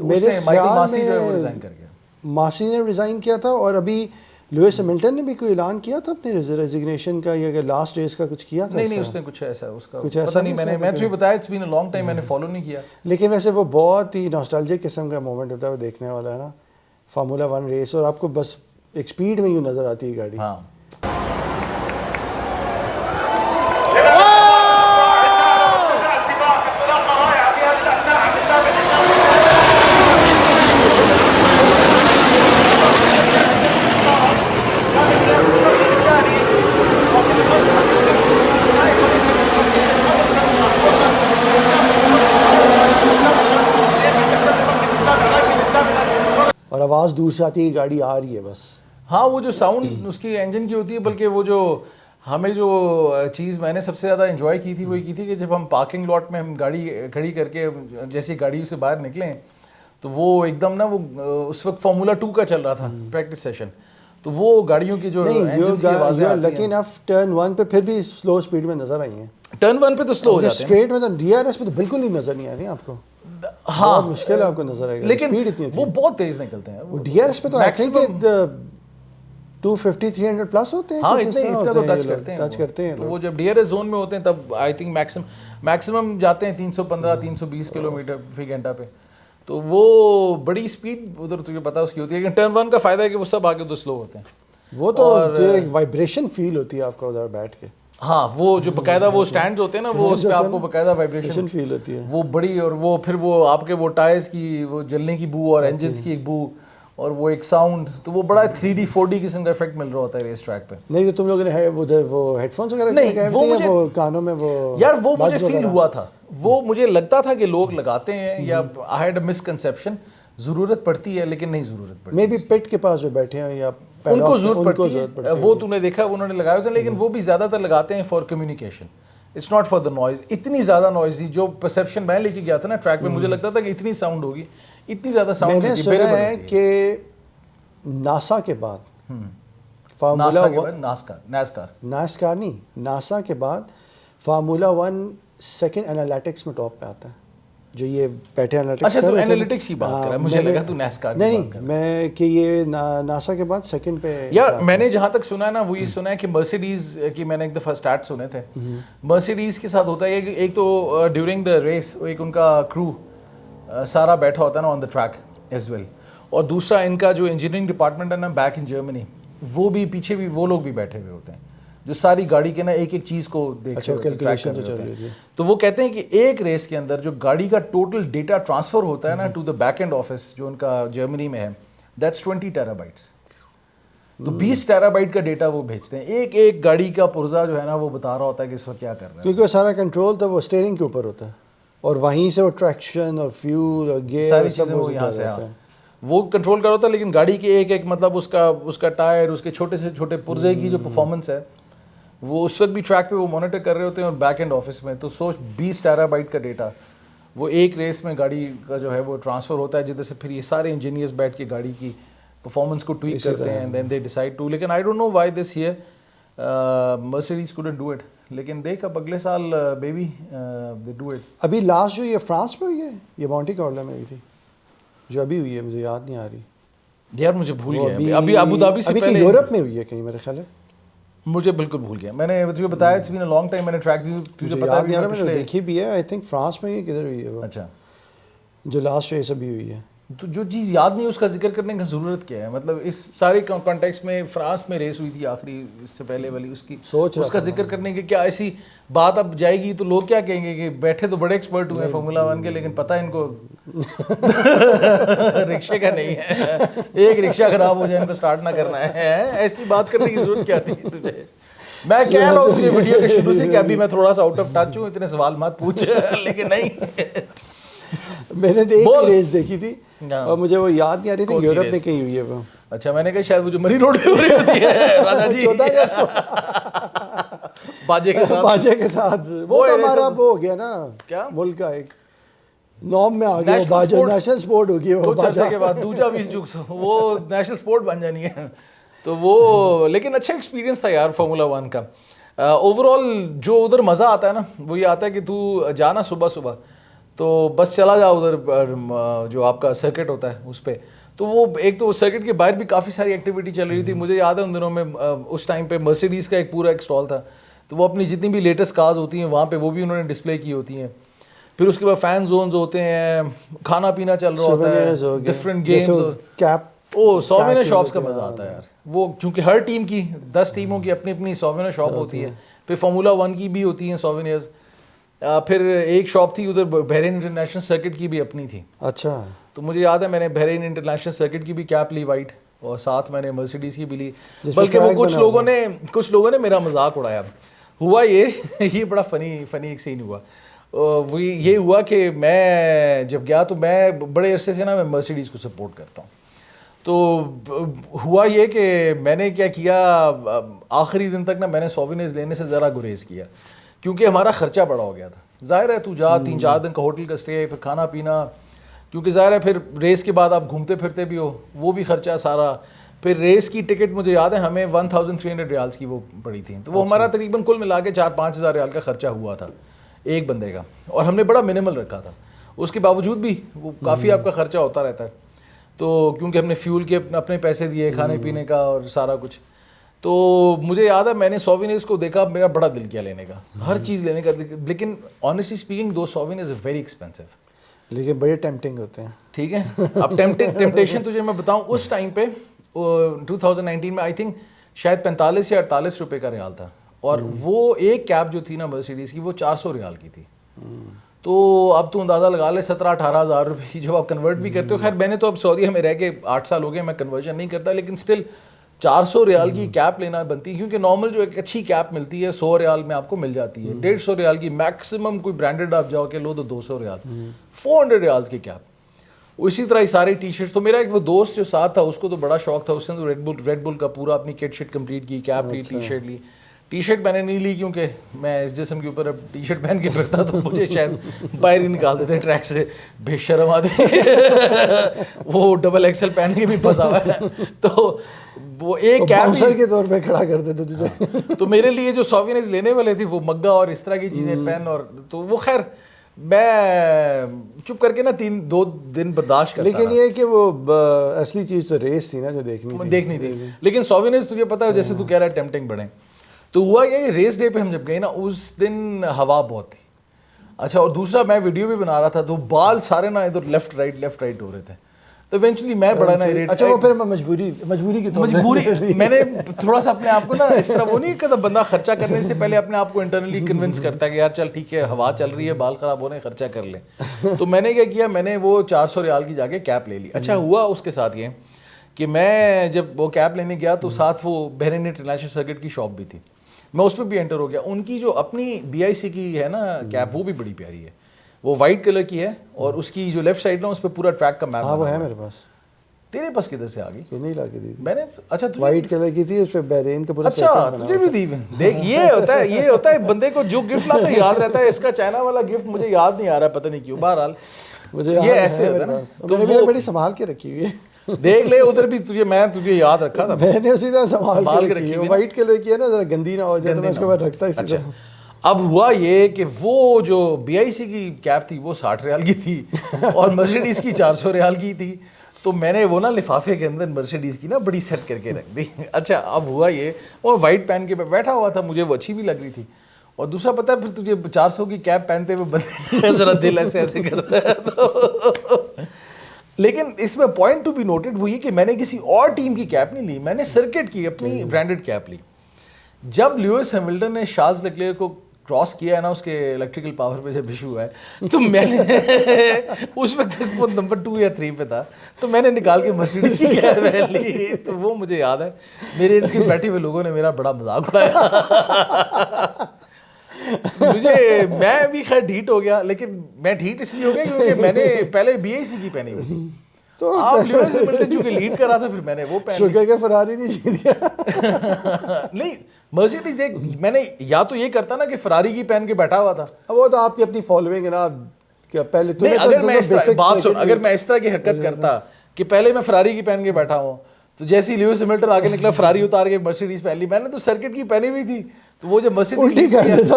Speaker 1: میرے
Speaker 2: مائیکل ماسی جو ہے وہ ریزائن کر گیا.
Speaker 1: ماسی نے ریزائن کیا تھا, اور ابھی لیوئس ہیملٹن نے بھی کوئی اعلان کیا تھا اپنے ریزگنیشن کا, یا لاسٹ ریس کا کچھ کیا تھا.
Speaker 2: نہیں اس نے کچھ ایسا اس کا پتہ نہیں, میں تجھے بتایا it's been a long time, میں نے فالو نہیں کیا.
Speaker 1: لیکن ویسے وہ بہت ہی ناسٹالجک قسم کا مومنٹ ہوتا ہے, وہ دیکھنے والا ہے نا, فارمولا 1 ریس, اور آپ کو بس ایک اسپیڈ میں یوں نظر آتی ہے گاڑی.
Speaker 2: ہاں
Speaker 1: اور آواز دور سے آتی ہے, گاڑی آ رہی ہے بس.
Speaker 2: ہاں وہ جو ساؤنڈ اس کی انجن کی ہوتی ہے, بلکہ وہ جو ہمیں جو چیز میں نے سب سے زیادہ انجوائے کی تھی وہ یہ کی تھی کہ جب ہم پارکنگ لاٹ میں ہم گاڑی کھڑی کر کے جیسے گاڑی سے باہر نکلیں تو وہ ایک دم نا وہ اس وقت فارمولا 2 کا چل رہا تھا پریکٹس سیشن, تو وہ گاڑیوں کی جو انجنز کی آوازیں آتی ہیں,
Speaker 1: لیکن اب ٹرن 1 پہ پھر بھی سلو سپیڈ میں نظر آئی ہیں.
Speaker 2: ٹرن 1 پہ تو سلو ہو جاتے ہیں,
Speaker 1: اسٹریٹ میں تو ڈی آر ایس پہ تو بالکل ہی نظر نہیں آ رہی آپ کو.
Speaker 2: ہاں
Speaker 1: مشکل ہے آپ کو نظر آئے گا,
Speaker 2: لیکن
Speaker 1: اسپیڈ اتنی
Speaker 2: وہ بہت تیز نکلتے ہیں.
Speaker 1: وہ ڈی آر ایس پہ تو آئی تھنک 250 300 پلس ہوتے ہیں.
Speaker 2: ہاں اتنا تو ٹچ کرتے ہیں.
Speaker 1: تو
Speaker 2: وہ جب ڈی آر ایس زون میں ہوتے ہیں تب آئی تھنک میکسیمم جاتے ہیں 315 320 کلومیٹر فی گھنٹہ پہ, تو وہ بڑی اسپیڈ ادھر تجھے پتا اس کی ہوتی ہے. لیکن ٹرن 1 کا فائدہ ہے کہ وہ سب آگے تو سلو ہوتے ہیں,
Speaker 1: وہ تو ایک وائبریشن فیل ہوتی ہے آپ کو ادھر بیٹھ کے.
Speaker 2: ہاں وہ جو باقاعدہ وہ سٹینڈز ہوتے ہیں نا, وہ اس پہ آپ کو باقاعدہ وائبریشن
Speaker 1: فیل ہوتی ہے,
Speaker 2: وہ بڑی, اور وہ پھر وہ آپ کے وہ ٹائرز کی وہ جلنے کی بو اور انجنس کی ایک بو اور وہ ایک ساؤنڈ, تو وہ بڑا 3D 4D قسم کا افیکٹ مل رہا ہوتا ہے ریس ٹریک پہ.
Speaker 1: نہیں تو تم لوگوں نے وہ ہیڈ فونس وغیرہ وہ کانوں میں وہ
Speaker 2: یار وہ مجھے فیل ہوا تھا, وہ مجھے لگتا تھا کہ لوگ لگاتے ہیں یا I had a miss conception, ضرورت پڑتی ہے لیکن نہیں ضرورت پڑتی.
Speaker 1: مے بی پٹ کے پاس جو بیٹھے ہیں یا
Speaker 2: ان کو ضرورت پڑتی ہے, وہ تم نے دیکھا انہوں نے لگائے ہوتے ہیں, لیکن وہ بھی زیادہ تر لگاتے ہیں for communication, it's not for the noise. اتنی زیادہ نوائز تھی, جو پرسیپشن میں لے کے گیا تھا نا ٹریک پہ, مجھے لگتا تھا کہ اتنی ساؤنڈ ہوگی, اتنی زیادہ ساؤنڈ.
Speaker 1: میں نے سنا ہے کہ ناسا کے بعد ناسکار نہیں, ناسا کے بعد فارمولا 1 سیکنڈ انالیٹکس میں ٹاپ پہ آتا ہے, جو یہ بیٹھے انالیٹکس.
Speaker 2: اچھا تو انالیٹکس کی بات کر رہا ہے, مجھے لگا تو نیسکار کی بات کر رہا ہے.
Speaker 1: نہیں, میں کہ یہ ناسا کے بعد سیکنڈ پہ.
Speaker 2: یار میں نے جہاں تک سنا ہے نا, وہ یہ سنا ہے کہ مرسیڈیز کی, میں نے ایک دفعہ اسٹارٹ سنے تھے, مرسیڈیز کے ساتھ ہوتا ہے کہ ایک تو ڈیورنگ دا ریس ایک ان کا کرو سارا بیٹھا ہوتا ہے نا آن دا ٹریک ایز ویل, اور دوسرا ان کا جو انجینئرنگ ڈپارٹمنٹ ہے نا بیک ان جرمنی, وہ بھی پیچھے بھی وہ لوگ بھی بیٹھے ہوئے ہوتے ہیں, جو ساری گاڑی کے نا ایک ایک چیز کو دیکھ رہے ہیں. تو وہ کہتے ہیں کہ ایک ریس کے اندر جو گاڑی کا ٹوٹل ڈیٹا ٹرانسفر ہوتا ہے نا to the back end office جو ان کا جرمنی میں ہے, دیٹس 20 ٹیرابائٹس. تو 20 ٹیرابائٹ کا ڈیٹا وہ بھیجتے ہیں, ایک ایک گاڑی کا پرزا جو ہے نا وہ بتا رہا ہوتا ہے کہ اس وقت کیا کر رہا ہے,
Speaker 1: کیونکہ وہ سارا کنٹرول تو وہ اسٹیئرنگ کے اوپر ہوتا ہے, اور وہیں سے وہ ٹریکشن اور فیول اور گیئر
Speaker 2: ساری چیزیں وہ یہاں سے وہ کنٹرول کر ہوتا ہے. لیکن گاڑی کے ایک ایک مطلب اس کا ٹائر, اس کے چھوٹے سے چھوٹے پرزے کی جو پرفارمنس ہے, وہ اس وقت بھی ٹریک پہ وہ مانیٹر کر رہے ہوتے ہیں, اور بیک اینڈ آفس میں. تو سوچ 20 ٹیرابائٹ کا ڈیٹا وہ ایک ریس میں گاڑی کا جو ہے وہ ٹرانسفر ہوتا ہے, جدھر سے پھر یہ سارے انجینئرز بیٹھ کے گاڑی کی پرفارمنس کو ٹویک کرتے ہیں, دین دے ڈیسائڈ ٹو. لیکن I don't know why this year Mercedes couldn't do it, لیکن دیکھ اب اگلے سال بیبی دے ڈو اٹ.
Speaker 1: ابھی لاسٹ جو یہ فرانس میں ہوئی ہے, یہ مونٹی کارلو میں ہوئی تھی جو ابھی ہوئی ہے, مجھے یاد نہیں آ رہی
Speaker 2: یار, مجھے بھول گیا. ابھی ابو دھابی سے پہلے
Speaker 1: یورپ میں ہوئی ہے کہیں, میرے خیال ہے,
Speaker 2: مجھے بالکل بھول گیا. میں نے تجھے بتایا it's been a long time, میں نے ٹریک تجھے پتا بھی
Speaker 1: ہے, میں نے دیکھی بھی ہے. آئی تھنک فرانس میں یہ کدھر ہوئی ہے وہ,
Speaker 2: اچھا
Speaker 1: جو لاسٹ ریس ابھی ہوئی ہے.
Speaker 2: تو جو چیز یاد نہیں اس کا ذکر کرنے کا ضرورت کیا ہے, مطلب اس سارے کانٹیکسٹ میں فرانس میں ریس ہوئی تھی آخری, اس سے پہلے والی, اس کی اس کا ذکر کرنے کے کیا ایسی بات اب جائے گی, تو لوگ کیا کہیں گے کہ بیٹھے تو بڑے ایکسپرٹ ہوئے ہیں فارمولا 1 کے, لیکن پتہ ان کو رکشے کا نہیں ہے, ایک رکشہ خراب ہو جائے ان کو اسٹارٹ نہ کرنا ہے. ایسی بات کرنے کی ضرورت کیا تھی تجھے؟ میں کہہ رہا ہوں تجھے ویڈیو کے شروع سے کہ ابھی میں تھوڑا سا آؤٹ آف ٹچ ہوں, اتنے سوال مت پوچھ, لیکن نہیں.
Speaker 1: میں نے ایک ریس دیکھی تھی اور مجھے وہ یاد نہیں آ رہی تھی, یورپ میں کہیں ہوئی ہے وہ.
Speaker 2: اچھا, میں نے کہا شاید وہ جو مری روڈ پہ ہو رہی ہوتی ہے راجا جی
Speaker 1: 14 اگست کو باجے کے ساتھ, وہ ہمارا وہ ہو گیا نا
Speaker 2: کیا
Speaker 1: ملک کا ایک نام میں آ گیا, باجا نیشنل سپورٹ ہو گیا,
Speaker 2: کچھ عرصے کے بعد دوجا بھی وہ نیشنل سپورٹ بن جانی ہے. تو وہ لیکن اچھا ایکسپیرینس تھا یار فارمولا 1 کا. اوور آل جو ادھر مزہ آتا ہے نا, وہ یہ آتا ہے کہ تو جانا صبح صبح تو بس چلا جاؤ ادھر جو آپ کا سرکٹ ہوتا ہے اس پہ. تو وہ ایک تو سرکٹ کے باہر بھی کافی ساری ایکٹیویٹی چل رہی تھی. مجھے یاد ہے ان دنوں میں اس ٹائم پہ مرسیڈیز کا ایک پورا ایک اسٹال تھا, تو وہ اپنی جتنی بھی لیٹسٹ کارز ہوتی ہیں وہاں پہ وہ بھی انہوں نے ڈسپلے کی ہوتی ہیں. پھر اس کے بعد فین زونز ہوتے ہیں, کھانا پینا چل رہا ہوتا ہے, ڈفرینٹ گیمز. سووینر شاپس کا مزہ آتا ہے یار, وہ کیونکہ ہر ٹیم کی 10 ٹیموں کی اپنی اپنی سووینر شاپ ہوتی ہے. پھر فارمولا 1 کی بھی ہوتی ہیں سووینرز. پھر ایک شاپ تھی ادھر بحرین انٹرنیشنل سرکٹ کی بھی اپنی تھی.
Speaker 1: اچھا,
Speaker 2: تو مجھے یاد ہے میں نے بحرین انٹرنیشنل سرکٹ کی بھی کیپ لی وائٹ, اور ساتھ میں نے مرسیڈیز کی بھی لی. بلکہ وہ کچھ لوگوں نے میرا مذاق اڑایا. ہوا یہ بڑا فنی ایک سین ہوا. وہ یہ ہوا کہ میں جب گیا تو میں بڑے عرصے سے نا میں مرسیڈیز کو سپورٹ کرتا ہوں. تو ہوا یہ کہ میں نے کیا کیا, آخری دن تک نا میں نے سووینرز لینے سے ذرا گریز کیا, کیونکہ ہمارا خرچہ بڑا ہو گیا تھا. ظاہر ہے تو جا 3-4 دن کا ہوٹل کا اسٹے, پھر کھانا پینا, کیونکہ ظاہر ہے پھر ریس کے بعد آپ گھومتے پھرتے بھی ہو, وہ بھی خرچہ سارا. پھر ریس کی ٹکٹ مجھے یاد ہے ہمیں 1300 ریالز کی وہ پڑی تھی, تو وہ ہمارا تقریباً کل ملا کے 4-5 ہزار ریال کا خرچہ ہوا تھا ایک بندے کا, اور ہم نے بڑا منیمل رکھا تھا. اس کے باوجود بھی وہ کافی آپ کا خرچہ ہوتا رہتا ہے, تو کیونکہ ہم نے فیول کے اپنے پیسے دیے, کھانے پینے کا اور سارا کچھ. تو مجھے یاد ہے میں نے سووینیرز کو دیکھا, میرا بڑا دل کیا لینے کا, ہر چیز لینے کا, لیکن آنیسٹلی اسپیکنگ دو سووینیرز آر ویری ایکسپینسو,
Speaker 1: لیکن بڑے ٹیمپٹنگ ہوتے ہیں.
Speaker 2: ٹھیک ہے, اب ٹیمپٹیشن تجھے میں بتاؤں, اس ٹائم پہ 2019 میں آئی تھنک شاید 45 یا 48 روپے کا ریال تھا, اور وہ ایک کیب جو تھی نا مرسیڈیز کی وہ 400 ریال کی تھی. تو اب تو اندازہ لگا لے 17-18 ہزار روپے کی جب آپ کنورٹ بھی کرتے ہو. خیر میں نے تو اب سعودیہ میں رہ کے 8 سال ہو گئے, میں کنورژن نہیں کرتا, لیکن اسٹل 400 ریال کی کیپ لینا بنتی ہے, کیونکہ نارمل جو ایک اچھی کیپ ملتی ہے 100 ریال میں آپ کو مل جاتی ہے. 150 ریال کی میکسیمم کوئی برانڈڈ آپ جاؤ کہ لو تو 200 ریال, 400 ریالز کی کیپ. اسی طرح ہی سارے ٹی شرٹس. تو میرا ایک وہ دوست جو ساتھ تھا اس کو تو بڑا شوق تھا, اس نے تو ریڈ بل کا پورا اپنی کٹ شٹ کمپلیٹ کی, کیپ لی, ٹی شرٹ لی. ٹی شرٹ میں نے نہیں لی کیونکہ میں اس جسم کے اوپر اب ٹی شرٹ پہن کے پھرتا تو مجھے شاید باہر ہی نکال دیتے ٹریک سے, بے شرم آتے وہ ڈبل XL پہن کے بھی پھنسا ہوا ہے. تو وہ ایک
Speaker 1: باؤنسر کے طور پہ کھڑا کر دیتے تجھے.
Speaker 2: تو میرے لیے جو سووینیرز لینے والے تھے وہ مگا اور اس طرح کی چیزیں پین, اور تو وہ خیر میں چپ کر کے نا 2 دن برداشت کرتا.
Speaker 1: لیکن یہ کہ وہ اصلی چیز تو ریس تھی نا جو دیکھنی
Speaker 2: تھی. لیکن سووینیرز تجھے پتا ہے جیسے تو کہہ رہا ہے ٹیمپٹنگ بڑھیں, تو ہوا یہ ریس ڈے پہ ہم جب گئے نا اس دن ہوا بہت تھی. اچھا, اور دوسرا میں ویڈیو بھی بنا رہا تھا تو بال سارے نا ادھر لیفٹ رائٹ ہو رہے تھے. تو ایونچولی میں بڑا نا
Speaker 1: اچھا وہ پھر مجبوری کی طور
Speaker 2: مجبوری میں نے تھوڑا سا اپنے آپ کو نا اس طرح, وہ نہیں کہتا بندہ خرچہ کرنے سے پہلے اپنے آپ کو انٹرنلی کنونس کرتا ہے کہ یار چل ٹھیک ہے ہوا چل رہی ہے, بال خراب ہو رہے ہیں, خرچہ کر لیں. تو میں نے کیا کیا, میں نے وہ 400 ریال کی جا کے کیپ لے لی. اچھا ہوا اس کے ساتھ یہ کہ میں جب وہ کیپ لینے گیا تو ساتھ وہ بحرین انٹرنیشنل سرکٹ کی شاپ بھی تھی, میں اس میں بھی انٹر ہو گیا. ان کی جو اپنی BIC کی ہے نا کیپ وہ بھی بڑی پیاری ہے, وہ وائٹ کلر کی ہے, اور اس کی جو لیفٹ سائڈ نا اس پہ پورا ٹریک کا میپ.
Speaker 1: ہاں وہ ہے میرے پاس.
Speaker 2: تیرے پاس کدھر سے آ گئی؟
Speaker 1: تو نہیں لا کے دی
Speaker 2: میں نے. اچھا
Speaker 1: وائٹ کلر کی تھی, اس پہ بحرین کا پورا.
Speaker 2: اچھا تجھے بھی دی. دیکھ یہ ہوتا ہے بندے کو جو گفٹ لاتا ہے یاد رہتا ہے. اس کا چائنا والا گفٹ مجھے یاد نہیں آ رہا, پتہ نہیں کیوں. بہرحال
Speaker 1: مجھے
Speaker 2: یہ ایسے ہوتا ہے نا,
Speaker 1: تو میں بڑی سنبھال کے رکھی ہوئی ہے.
Speaker 2: دیکھ لے ادھر بھی تجھے یاد رکھا تھا,
Speaker 1: میں نے اسی طرح سنبھال کے رکھی ہے. وائٹ کلر کی ہے نا, ذرا گندی نہ ہو جائے تو میں اس کو رکھتا اسی طرح.
Speaker 2: اب ہوا یہ کہ وہ جو BIC کی کیپ تھی وہ 60 ریال کی تھی اور مرسیڈیز کی 400 ریال کی تھی. تو میں نے وہ نا لفافے کے اندر مرسیڈیز کی نا بڑی سیٹ کر کے رکھ دی. اچھا اب ہوا یہ, وہ وائٹ پہن کے بیٹھا ہوا تھا, مجھے وہ اچھی بھی لگ رہی تھی. اور دوسرا پتہ ہے پھر تجھے 400 کی کیپ پہنتے ہوئے بندے ذرا دل ایسے کرتا ہے. لیکن اس میں پوائنٹ ٹو بی نوٹڈ وہ یہ کہ میں نے کسی اور ٹیم کی کیپ نہیں لی, میں نے سرکٹ کی اپنی برانڈڈ کیپ لی. جب لیوئس ہیملٹن نے شارلز لیکلیئر کو کراس کیا ہے نا اس کے الیکٹریکل پاور پہ جب ایشو ہوا ہے, تو میں نے اس وقت وہ نمبر 2 یا 3 پہ تھا, تو میں نے نکال کے مرسیڈیز کی کیب لی. تو وہ مجھے یاد ہے میرے ارد گرد بیٹھے ہوئے لوگوں نے میرا بڑا مذاق اڑایا. میں بھی خیر ڈھیٹ ہو گیا, لیکن میں ڈھیٹ اس لیے ہو گیا کیونکہ میں نے پہلے BIC کی پہنی ہوئی تھی. تو آپ لیوئس ہیملٹن جو کہ لیڈ کر رہا تھا, پھر میں نے وہ پہن لی.
Speaker 1: شکر کہ فراری نہیں جیت گیا.
Speaker 2: نہیں مرسیڈیز دیکھ, میں نے یا تو یہ کرتا نا کہ فراری کی پہن کے بیٹھا ہوا تھا.
Speaker 1: وہ تو آپ کی اپنی فالوئنگ ہے نا, پہلے تو
Speaker 2: اگر میں بات سن, اگر میں اس طرح کی حرکت کرتا کہ پہلے میں فراری کی پہن کے بیٹھا ہوں, تو جیسے ہی لیوئس ہیملٹن آگے نکلا فراری اتار کے مرسیڈیز پہن لی. میں نے تو سرکٹ کی پہنی ہوئی تھی, تو وہ جب مرسیڈیز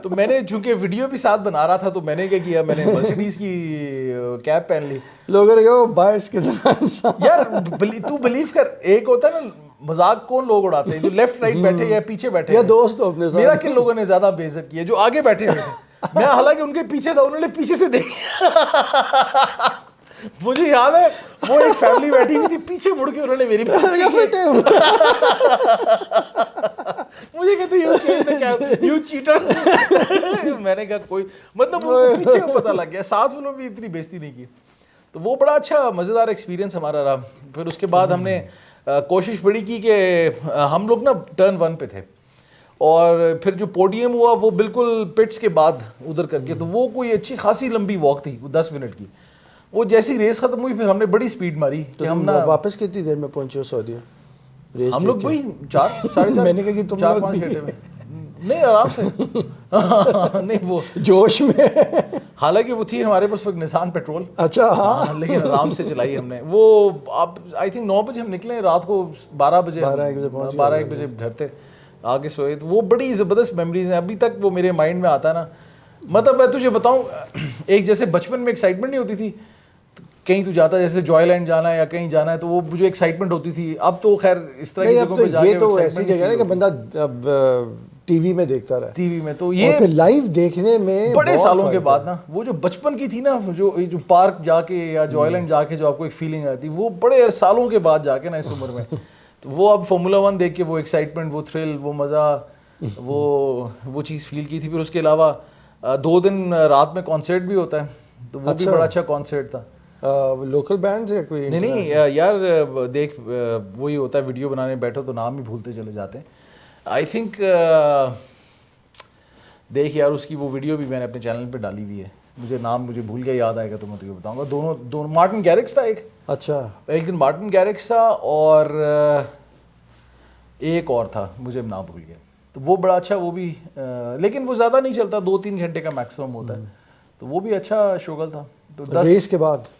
Speaker 2: تو میں نے چونکہ ویڈیو بھی ساتھ بنا رہا تھا, تو میں نے کیا کیا, میں نے مرسیڈیز کی کیپ پہن لی.
Speaker 1: لوگوں نے کہا باعث کے
Speaker 2: یار تو بلیو کر, ایک ہوتا ہے نا مذاق کون لوگ اڑاتے ہیں, جو لیفٹ رائٹ بیٹھے یا پیچھے بیٹھے
Speaker 1: یا دوست ہو اپنے ساتھ.
Speaker 2: میرا کن لوگوں نے زیادہ بے عزت کی ہے, جو آگے بیٹھے ہوئے تھے. میں حالانکہ ان کے پیچھے تھا, انہوں نے پیچھے سے دیکھا. مجھے یاد ہے وہ ایک فیملی بیٹھی ہوئی تھی, پیچھے مڑ کے انہوں نے میری مجھے کہتے یو چیٹر. میں نے کہا کوئی مطلب پیچھے پتہ لگ گیا, ساتھ والوں بھی اتنی بےزتی نہیں کی. تو وہ بڑا اچھا مزیدار ایکسپیرینس ہمارا رہا. پھر اس کے بعد ہم نے کوشش بڑی کی کہ ہم لوگ نا ٹرن 1 پہ تھے, اور پھر جو پوڈیم ہوا وہ بالکل پٹس کے بعد ادھر کر کے, تو وہ کوئی اچھی خاصی لمبی واک تھی 10 منٹ کی. وہ جیسی ریس ختم ہوئی پھر ہم نے بڑی سپیڈ ماری کہ ہم نا
Speaker 1: واپس کتنی دیر میں پہنچے سعودیہ.
Speaker 2: ہم لوگ وہی 4 ساڑھے 4
Speaker 1: میں نے کہا کہ تم
Speaker 2: 4-5 گھنٹے میں. نہیں آرام سے نہیں وہ
Speaker 1: جوش میں.
Speaker 2: حالانکہ وہ تھی ہمارے پاس نسان پیٹرول.
Speaker 1: اچھا ہاں,
Speaker 2: لیکن آرام سے چلائی ہم نے. وہ اب آئی تھنک 9 بجے ہم نکلے, رات کو 12 بجے 12-1 بجے گھر تھے, آگے سوئے. تو وہ بڑی زبردست میموریز ہیں ابھی تک, وہ میرے مائنڈ میں آتا ہے نا. مطلب میں تجھے بتاؤں, ایک جیسے بچپن میں ایکسائٹمنٹ نہیں ہوتی تھی, کہیں تو جاتا جیسے جوائے لینڈ جانا ہے یا کہیں جانا ہے تو وہ مجھے ایکسائٹمنٹ ہوتی تھی. اب تو خیر اس طرح کی جگہوں پہ جا کے
Speaker 1: یہ تو ایسی جگہ ہے کہ بندہ اب ٹی وی میں دیکھتا رہا,
Speaker 2: ٹی وی میں تو یہ
Speaker 1: پھر لائیو دیکھنے میں
Speaker 2: بڑے سالوں کے بعد نا, وہ جو بچپن کی تھی نا, جو پارک جا کے یا جوائے لینڈ جا کے جو آپ کو ایک فیلنگ آتی, وہ بڑے سالوں کے بعد جا کے نا اس عمر میں, تو وہ اب فارمولا 1 دیکھ کے وہ ایکسائٹمنٹ, وہ تھرل, وہ مزہ, وہ چیز فیل کی تھی. پھر اس کے علاوہ 2 دن رات میں کانسرٹ بھی ہوتا ہے, تو وہ بھی بڑا اچھا کانسرٹ تھا.
Speaker 1: لوکل بینڈ یا کوئی
Speaker 2: نہیں یار, دیکھ وہی ہوتا ہے, ویڈیو بنانے بیٹھو تو نام ہی بھولتے چلے جاتے ہیں. آئی تھنک دیکھ یار, اس کی وہ ویڈیو بھی میں نے اپنے چینل پہ ڈالی ہوئی ہے, مجھے بھول گیا, یاد آئے گا تو میں تجھے بتاؤں گا. دونوں مارٹن گیرکس تھا ایک,
Speaker 1: اچھا
Speaker 2: ایک دن مارٹن گیرکس تھا اور ایک اور تھا, مجھے نام بھول گیا. تو وہ بڑا اچھا, وہ بھی لیکن وہ زیادہ نہیں چلتا, 2-3 گھنٹے کا میکسیمم ہوتا ہے, تو وہ بھی اچھا شوگل تھا. تو
Speaker 1: ریس کے بعد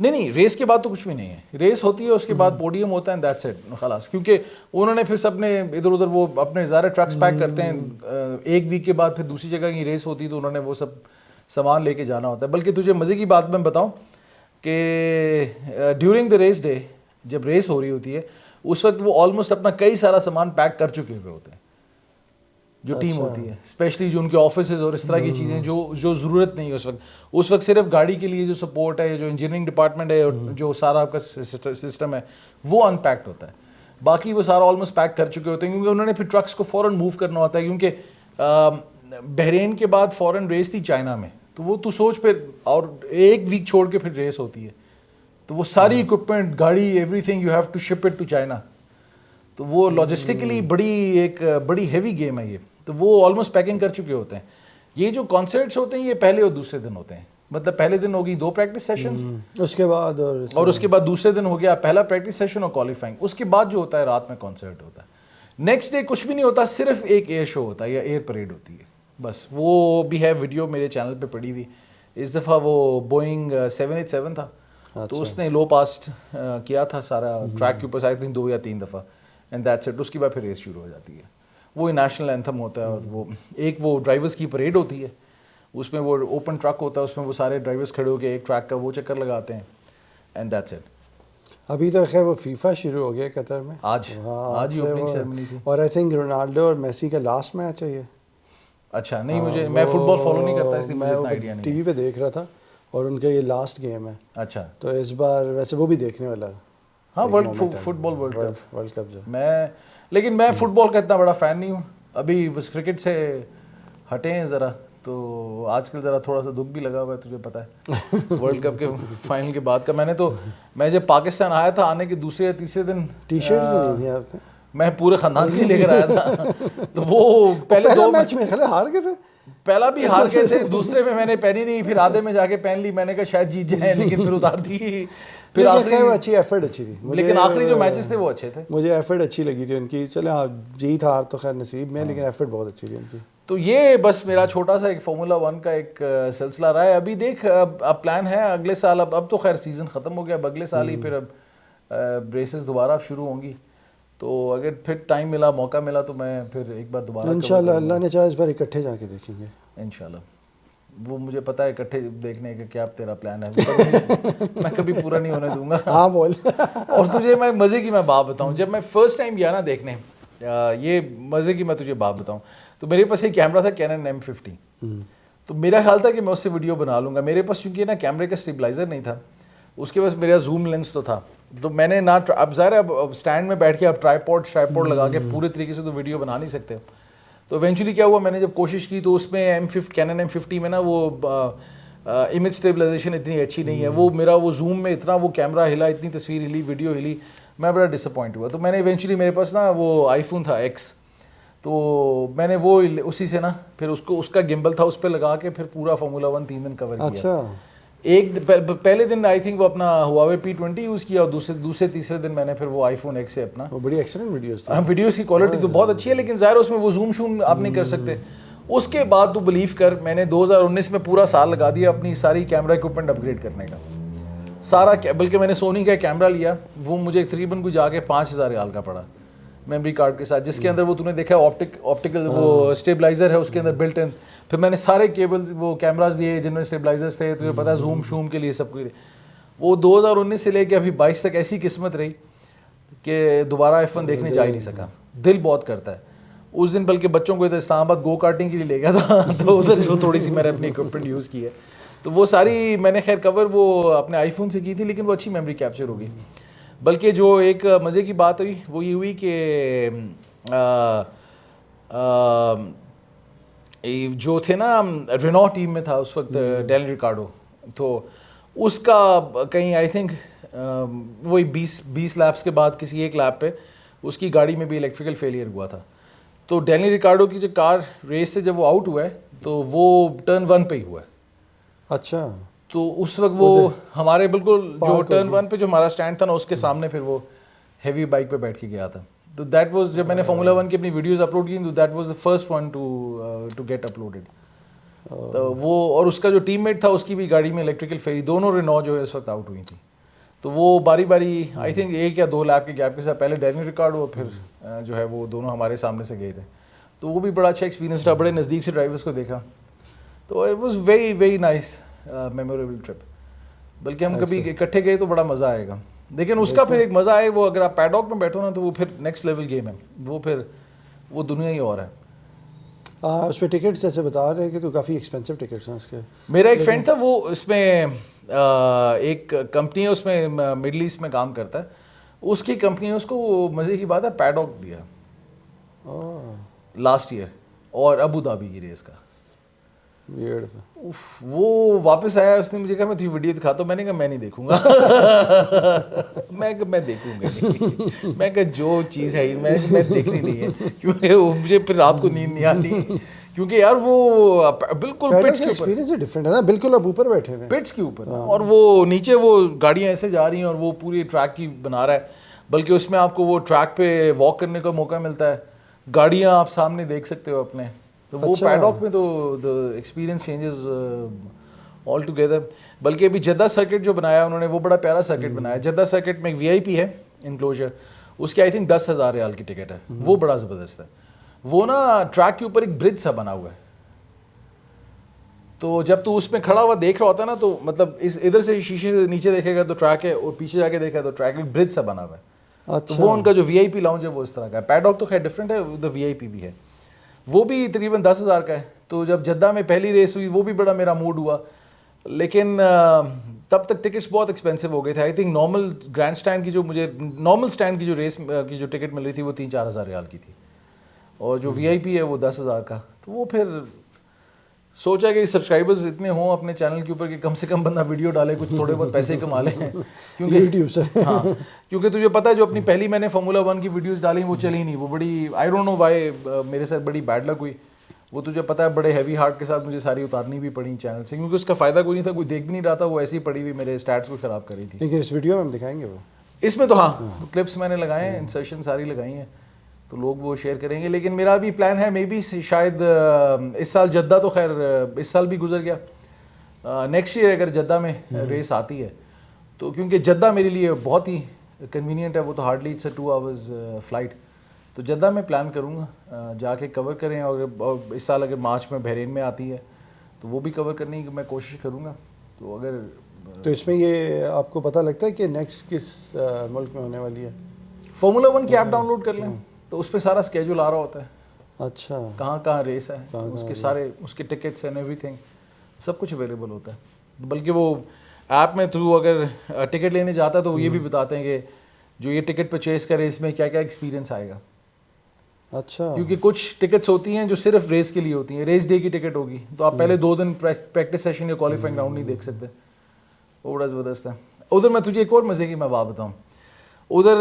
Speaker 2: نہیں, ریس کے بعد تو کچھ بھی نہیں ہے. ریس ہوتی ہے, اس کے بعد پوڈیم ہوتا ہے, دیٹس اٹ, خلاص. کیونکہ انہوں نے پھر سب نے ادھر ادھر وہ اپنے ظاہر ٹرکس پیک کرتے ہیں, 1 ویک کے بعد پھر دوسری جگہ کی ریس ہوتی ہے, تو انہوں نے وہ سب سامان لے کے جانا ہوتا ہے. بلکہ تجھے مزے کی بات میں بتاؤں کہ ڈیورنگ دا ریس ڈے, جب ریس ہو رہی ہوتی ہے, اس وقت وہ آلموسٹ اپنا کئی سارا سامان پیک کر چکے ہوئے ہوتے ہیں, جو ٹیم ہوتی ہے, اسپیشلی جو ان کے آفیسز اور اس طرح کی چیزیں جو ضرورت نہیں ہے اس وقت صرف گاڑی کے لیے جو سپورٹ ہے, جو انجینئرنگ ڈپارٹمنٹ ہے, جو سارا آپ کا سسٹم ہے, وہ ان پیکڈ ہوتا ہے. باقی وہ سارا آلموسٹ پیک کر چکے ہوتے ہیں, کیونکہ انہوں نے پھر ٹرکس کو فوراً موو کرنا ہوتا ہے. کیونکہ بحرین کے بعد فوراً ریس تھی چائنا میں, تو وہ تو سوچ پھر, اور 1 ویک چھوڑ کے پھر ریس ہوتی ہے, تو وہ ساری اکوپمنٹ, گاڑی, everything you have to ship it to China. تو وہ لاجسٹکلی بڑی ہیوی گیم ہے یہ, تو وہ آلموسٹ پیکنگ کر چکے ہوتے ہیں. یہ جو کانسرٹس ہوتے ہیں یہ پہلے اور دوسرے دن ہوتے ہیں. مطلب پہلے دن ہوگی 2 پریکٹس سیشنز,
Speaker 1: اس کے بعد
Speaker 2: اور اس کے بعد دوسرے دن ہو گیا پہلا پریکٹس سیشن اور کوالیفائنگ. اس کے بعد جو ہوتا ہے رات میں کانسرٹ ہوتا ہے. نیکسٹ ڈے کچھ بھی نہیں ہوتا, صرف ایک ایئر شو ہوتا ہے یا ایئر پریڈ ہوتی ہے بس. وہ بھی ہے ویڈیو میرے چینل پہ پڑی ہوئی. اس دفعہ وہ بوئنگ 787 تھا, تو اس نے لو پاسٹ کیا تھا سارا ٹریک کے اوپر, آئی تھنک 2 یا 3 دفعہ, اینڈ دیٹس اٹ. اس کے بعد پھر ریس شروع ہو جاتی ہے. وہ نیشنل اینتھم ہوتا ہے, اور وہ ایک وہ ڈرائیورس کی پریڈ ہوتی ہے, اس میں وہ اوپن ٹرک ہوتا ہے, اس میں وہ سارے ڈرائیورس کھڑے ہو کے ایک ٹریک کا وہ چکر لگاتے ہیں, اینڈ دیٹس اٹ.
Speaker 1: ابھی تو خیر وہ فیفا شروع ہو گیا قطر میں,
Speaker 2: آج ہی اوپننگ سیرمنی تھی,
Speaker 1: اور آئی تھنک رونالڈو اور میسی کا لاسٹ میچ ہے یہ.
Speaker 2: اچھا نہیں, میں فٹ بال فالو نہیں کرتا, اس لیے مجھے اتنا آئیڈیا نہیں.
Speaker 1: ٹی وی پہ دیکھ رہا تھا, اور ان کا یہ لاسٹ گیم ہے.
Speaker 2: اچھا,
Speaker 1: تو اس بار ویسے وہ بھی دیکھنے والا ہے.
Speaker 2: ہاں, فٹ بال ورلڈ
Speaker 1: کپ جو
Speaker 2: لیکن میں فٹ بال کا اتنا بڑا فین نہیں ہوں ابھی, بس کرکٹ سے ہٹے ہیں ذرا. تو آج کل ذرا تھوڑا سا دکھ بھی لگا ہوا ہے, تجھے پتہ ہے ورلڈ کپ کے فائنل کے بعد کا. میں جب پاکستان آیا تھا, آنے کے دوسرے یا تیسرے دن
Speaker 1: ٹی شرٹ نہیں تھی آپ نے,
Speaker 2: میں پورے خاندان کے لے کر آیا تھا. تو وہ پہلے 2
Speaker 1: میچ میں خلے ہار گئے تھے,
Speaker 2: پہلا بھی ہار گئے تھے, دوسرے میں نے پہنی نہیں, پھر آدھے میں جا کے پہن لی. میں نے کہا شاید جیت جائیں, لیکن پھر اتار دی. پھر
Speaker 1: اچھی ایفرٹ اچھی تھی,
Speaker 2: لیکن آخری جو میچز تھے وہ اچھے تھے.
Speaker 1: مجھے ایفرٹ اچھی لگی تھی ان کی. چلے ہاں, جیت ہار تو خیر نصیب میں, لیکن ایفرٹ بہت اچھی تھی ان کی.
Speaker 2: تو یہ بس میرا چھوٹا سا ایک فارمولا 1 کا ایک سلسلہ رہا ہے. ابھی دیکھ, اب پلان ہے اگلے سال, اب تو خیر سیزن ختم ہو گیا, اب اگلے سال ہی پھر اب ریسز دوبارہ اب شروع ہوں گی. تو اگر پھر ٹائم ملا, موقع ملا, تو میں پھر ایک بار دوبارہ
Speaker 1: انشاءاللہ, اللہ نے چاہا اس بار اکٹھے جا کے دیکھیں گے
Speaker 2: انشاءاللہ. وہ مجھے پتا ہے اکٹھے دیکھنے کا کیا تیرا پلان ہے, میں کبھی پورا نہیں ہونے دوں گا.
Speaker 1: ہاں بول.
Speaker 2: اور تجھے میں مزے کی میں بات بتاؤں, جب میں فرسٹ ٹائم گیا نا دیکھنے, یہ مزے کی میں تجھے بات بتاؤں, تو میرے پاس ایک کیمرہ تھا کینن M50. تو میرا خیال تھا کہ میں اس سے ویڈیو بنا لوں گا. میرے پاس چونکہ نا کیمرے کا اسٹیبلائزر نہیں تھا, اس کے پاس میرا زوم لینس تو تھا, تو میں نے نہ, اب ظاہر ہے اب اسٹینڈ میں بیٹھ کے اب ٹرائیپوڈ لگا کے پورے طریقے سے تو ویڈیو بنا نہیں سکتے. تو ایونچولی کیا ہوا, میں نے جب کوشش کی تو اس میں کینن M50 میں نا وہ امیج اسٹیبلائزیشن اتنی اچھی نہیں ہے. وہ میرا وہ زوم میں اتنا وہ کیمرہ ہلا, اتنی تصویر ہلی, ویڈیو ہلی, میں بڑا ڈس اپوائنٹ ہوا. تو میں نے ایونچولی, میرے پاس نا وہ آئی فون تھا X, تو میں نے وہ اسی سے نا پھر اس کا گمبل تھا, اس پہ لگا کے پھر پورا فارمولا 1 3 دن کور کیا.
Speaker 1: اچھا,
Speaker 2: ایک پہلے دن آئی تھنک وہ اپنا ہواوے P20 یوز کیا, اور دوسرے تیسرے دن میں نے پھر وہ آئی فون X سے اپنا.
Speaker 1: وہ بڑی ایکسلنٹ ویڈیوز تھی.
Speaker 2: ہاں, ویڈیوز کی کوالٹی تو بہت اچھی ہے, لیکن ظاہر اس میں وہ زوم شوم آپ نہیں کر سکتے. اس کے بعد تو بلیو کر میں نے 2019 میں پورا سال لگا دیا اپنی ساری کیمرہ اکوپمنٹ اپ گریڈ کرنے کا سارا, بلکہ میں نے سونی کا کیمرہ لیا, وہ مجھے تقریباً کوئی جا کے 5,000 ریال کا پڑا میموری کارڈ کے ساتھ, جس کے اندر وہ تم نے دیکھا آپٹیکل وہ اسٹیبلائزر ہے اس کے اندر بلٹ ان. پھر میں نے سارے کیبل وہ کیمراز لیے جن میں اسٹیبلائزرز تھے, تمہیں پتا ہے زوم شوم کے لیے سب کچھ. وہ 2019 سے لے کے ابھی 22 تک ایسی قسمت رہی کہ دوبارہ F1 دیکھنے جا ہی نہیں سکا. دل بہت کرتا ہے. اس دن بلکہ بچوں کو ادھر اسلام آباد گو کارٹنگ کے لیے لے گیا تھا, تو ادھر جو تھوڑی سی میں نے اپنی اکوپمنٹ یوز کی ہے, تو وہ ساری میں نے خیر کور وہ اپنے آئی فون سے کی تھی, لیکن وہ اچھی میموری کیپچر ہوگی. بلکہ جو ایک مزے کی بات ہوئی وہ یہ ہوئی کہ جو تھے نا رینو ٹیم میں تھا اس وقت ڈینیل ریکارڈو, تو اس کا کہیں آئی تھنک وہی 20 لیپس کے بعد کسی ایک لیپ پہ اس کی گاڑی میں بھی الیکٹریکل فیلئر ہوا تھا. تو ڈینیل ریکارڈو کی جو کار ریس سے جب وہ آؤٹ ہوا ہے تو وہ ٹرن 1 پہ ہی ہوا ہے.
Speaker 1: اچھا.
Speaker 2: تو اس وقت وہ ہمارے بالکل جو ٹرن 1 پہ جو ہمارا اسٹینڈ تھا نا اس کے سامنے پھر وہ ہیوی بائک پہ بیٹھ کے گیا تھا. تو دیٹ واز, جب میں نے فارمولا 1 کی اپنی ویڈیوز اپلوڈ کی تو that was the first one to get uploaded. وہ اور اس کا جو ٹیم میٹ تھا اس کی بھی گاڑی میں الیکٹریکل فیری, دونوں رینو جو ہے اس وقت آؤٹ ہوئی تھی. تو وہ باری باری آئی تھنک 1 یا 2 لیپ کے گیپ کے ساتھ پہلے ڈینیل ریکارڈو پھر جو ہے وہ دونوں ہمارے سامنے سے گئے تھے. تو وہ بھی بڑا اچھا ایکسپیرینس تھا, بڑے نزدیک سے ڈرائیورس کو دیکھا, تو it was very very nice memorable trip. بلکہ ہم کبھی اکٹھے گئے تو بڑا مزہ آئے گا. لیکن اس کا پھر ایک مزہ ہے وہ اگر آپ پیڈاک میں بیٹھو نا تو وہ پھر نیکسٹ لیول گیم ہے, وہ پھر وہ دنیا ہی اور ہے.
Speaker 1: اس پہ ٹکٹس جیسے بتا رہے ہیں کہ تو کافی ایکسپینسو ٹکٹس ہیں اس کے.
Speaker 2: میرا ایک فرینڈ تھا وہ اس میں ایک کمپنی ہے اس میں مڈل ایسٹ میں کام کرتا ہے, اس کی کمپنی نے اس کو مزے کی بات ہے پیڈاک دیا لاسٹ ایئر, اور ابو دھابی کی ریس کا. وہ واپس آیا, اس نے مجھے کہا میں تجھے ویڈیو دکھاتا ہوں. میں نے کہا میں نہیں دیکھوں گا, میں دیکھوں گا نہیں. میں کہا جو چیز ہے میں دیکھنی نہیں ہے, کیونکہ مجھے پھر رات کو نیند نہیں آتی, کیونکہ یار وہ بالکل پٹس کے اوپر
Speaker 1: ڈفرینٹ ہے نا, بالکل اب اوپر بیٹھے ہیں
Speaker 2: پٹس کے اوپر, اور وہ نیچے وہ گاڑیاں ایسے جا رہی ہیں اور وہ پوری ٹریک کی بنا رہا ہے. بلکہ اس میں آپ کو وہ ٹریک پہ واک کرنے کا موقع ملتا ہے, گاڑیاں آپ سامنے دیکھ سکتے ہو اپنے. تو وہ پیڈاک میں تو the experience changes all together. بلکہ ابھی جدہ سرکٹ جو بنایا انہوں نے وہ بڑا پیارا سرکٹ بنایا. جدہ سرکٹ میں ایک وی آئی پی ہے انکلوجر, اس کی آئی تھنک 10,000 ریال کی ٹکٹ ہے, وہ بڑا زبردست ہے. وہ نا ٹریک کے اوپر ایک برج سا بنا ہوا ہے, تو جب تو اس میں کھڑا ہوا دیکھ رہا ہوتا ہے نا تو مطلب اس ادھر سے شیشے سے نیچے دیکھے گا تو ٹریک ہے, اور پیچھے جا کے دیکھا تو ٹریک ایک برج سا بنا ہوا ہے. تو وہ ان کا جو وی آئی پی لاؤنج ہے وہ اس طرح کا ہے. پیڈاک تو خیر ڈفرینٹ ہے, ادھر وی آئی پی بھی ہے, وہ بھی تقریباً 10,000 کا ہے. تو جب جدہ میں پہلی ریس ہوئی وہ بھی بڑا میرا موڈ ہوا, لیکن تب تک ٹکٹس بہت ایکسپینسو ہو گئے تھے. I think normal grand stand کی جو مجھے نارمل اسٹینڈ کی جو ریس کی جو ٹکٹ مل رہی تھی وہ 3-4 ہزار ریال کی تھی, اور جو وی آئی پی ہے وہ 10,000 کا. تو وہ پھر سوچا کہ سبسکرائبرز اتنے ہوں اپنے چینل کے اوپر کہ کم سے کم بندہ ویڈیو ڈالے, کچھ تھوڑے بہت پیسے کما لیں, کیونکہ
Speaker 1: یوٹیوب سے.
Speaker 2: ہاں کیونکہ تجھے پتہ ہے جو اپنی پہلی میں نے فارمولا 1 کی ویڈیوز ڈالی وہ چلی نہیں, وہ بڑی آئی ڈونٹ نو وائی میرے ساتھ بڑی بیڈ لک ہوئی. وہ تجھے پتہ ہے بڑے ہیوی ہارٹ کے ساتھ مجھے ساری اتارنی بھی پڑی چینل سے, کیونکہ اس کا فائدہ کوئی نہیں تھا, کوئی دیکھ بھی نہیں رہا تھا, وہ ایسی پڑی ہوئی میرے اسٹیٹس کو خراب کر رہی تھی.
Speaker 1: لیکن اس ویڈیو میں ہم دکھائیں گے وہ,
Speaker 2: اس میں تو ہاں کلپس میں نے لگائے ہیں, انسرشن ساری لگائی ہیں, تو لوگ وہ شیئر کریں گے. لیکن میرا بھی پلان ہے مے بی شاید اس سال جدہ تو خیر اس سال بھی گزر گیا, نیکسٹ ایئر اگر جدہ میں ریس آتی ہے تو, کیونکہ جدہ میرے لیے بہت ہی کنوینئنٹ ہے, وہ تو ہارڈلی اٹس 2 hours فلائٹ. تو جدہ میں پلان کروں گا جا کے کور کریں, اور اس سال اگر مارچ میں بحرین میں آتی ہے تو وہ بھی کور کرنے کی میں کوشش کروں گا. تو اگر
Speaker 1: تو اس میں یہ آپ کو پتہ لگتا ہے کہ نیکسٹ کس ملک میں ہونے والی ہے؟
Speaker 2: فارمولا 1 کی ایپ ڈاؤن لوڈ کر لیں تو اس پہ سارا اسکیجول آ رہا ہوتا ہے.
Speaker 1: اچھا,
Speaker 2: کہاں کہاں ریس ہے, اس کے سارے اس کے ٹکٹس اینڈ ایوری تھنگ سب کچھ اویلیبل ہوتا ہے. بلکہ وہ ایپ میں تھرو اگر ٹکٹ لینے جاتا ہے تو وہ یہ بھی بتاتے ہیں کہ جو یہ ٹکٹ پرچیز کرے اس میں کیا کیا ایکسپیرینس آئے گا.
Speaker 1: اچھا,
Speaker 2: کیونکہ کچھ ٹکٹس ہوتی ہیں جو صرف ریس کے لیے ہوتی ہیں. ریس ڈے کی ٹکٹ ہوگی تو آپ پہلے 2 دن پریکٹس سیشن یا کوالیفائنگ راؤنڈ نہیں دیکھ سکتے, وہ بڑا زبردست ہے. ادھر میں تجھے ایک اور مزے کی میں بات بتاؤں, ادھر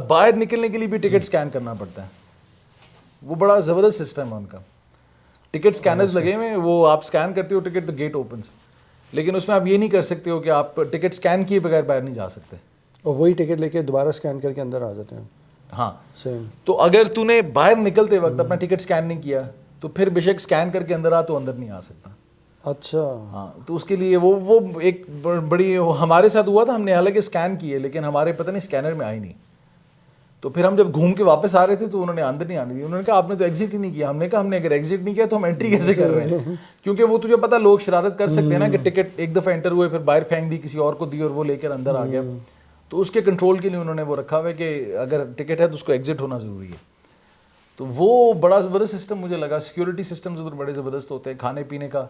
Speaker 2: باہر نکلنے کے لیے بھی ٹکٹ اسکین کرنا پڑتا ہے. وہ بڑا زبردست سسٹم ہے ان کا. ٹکٹ اسکینرز لگے ہوئے ہیں, وہ آپ اسکین کرتے ہو ٹکٹ تو گیٹ اوپنس, لیکن اس میں آپ یہ نہیں کر سکتے ہو کہ آپ ٹکٹ اسکین کیے بغیر باہر نہیں جا سکتے,
Speaker 1: اور وہی ٹکٹ لے کے دوبارہ اسکین کر کے اندر آ جاتے ہیں.
Speaker 2: ہاں
Speaker 1: سیم.
Speaker 2: تو اگر تو نے باہر نکلتے وقت اپنا ٹکٹ اسکین نہیں کیا تو پھر بے شک اسکین کر کے اندر آ تو اندر نہیں آ سکتا.
Speaker 1: اچھا
Speaker 2: ہاں تو اس کے لیے وہ ایک بڑی ہمارے ساتھ ہوا تھا. ہم نے حالانکہ اسکین کیے لیکن ہمارے پتہ نہیں اسکینر میں آئی نہیں. تو پھر ہم جب گھوم کے واپس آ رہے تھے تو انہوں نے اندر نہیں آنے دی. انہوں نے کہا آپ نے تو ایگزٹ ہی نہیں کیا. ہم نے کہا ہم نے اگر ایگزٹ نہیں کیا تو ہم انٹری کیسے کر رہے ہیں, کیونکہ وہ تجھے پتا لوگ شرارت کر سکتے ہیں نا کہ ٹکٹ ایک دفعہ انٹر ہوئے پھر باہر پھینک دی, کسی اور کو دی اور وہ لے کر اندر آ گیا. تو اس کے کنٹرول کے لیے انہوں نے وہ رکھا ہوا ہے کہ اگر ٹکٹ ہے تو اس کو ایگزٹ ہونا ضروری ہے. تو وہ بڑا زبردست سسٹم مجھے لگا. سیکورٹی سسٹمز ادھر بڑے زبردست ہوتے ہیں. کھانے پینے کا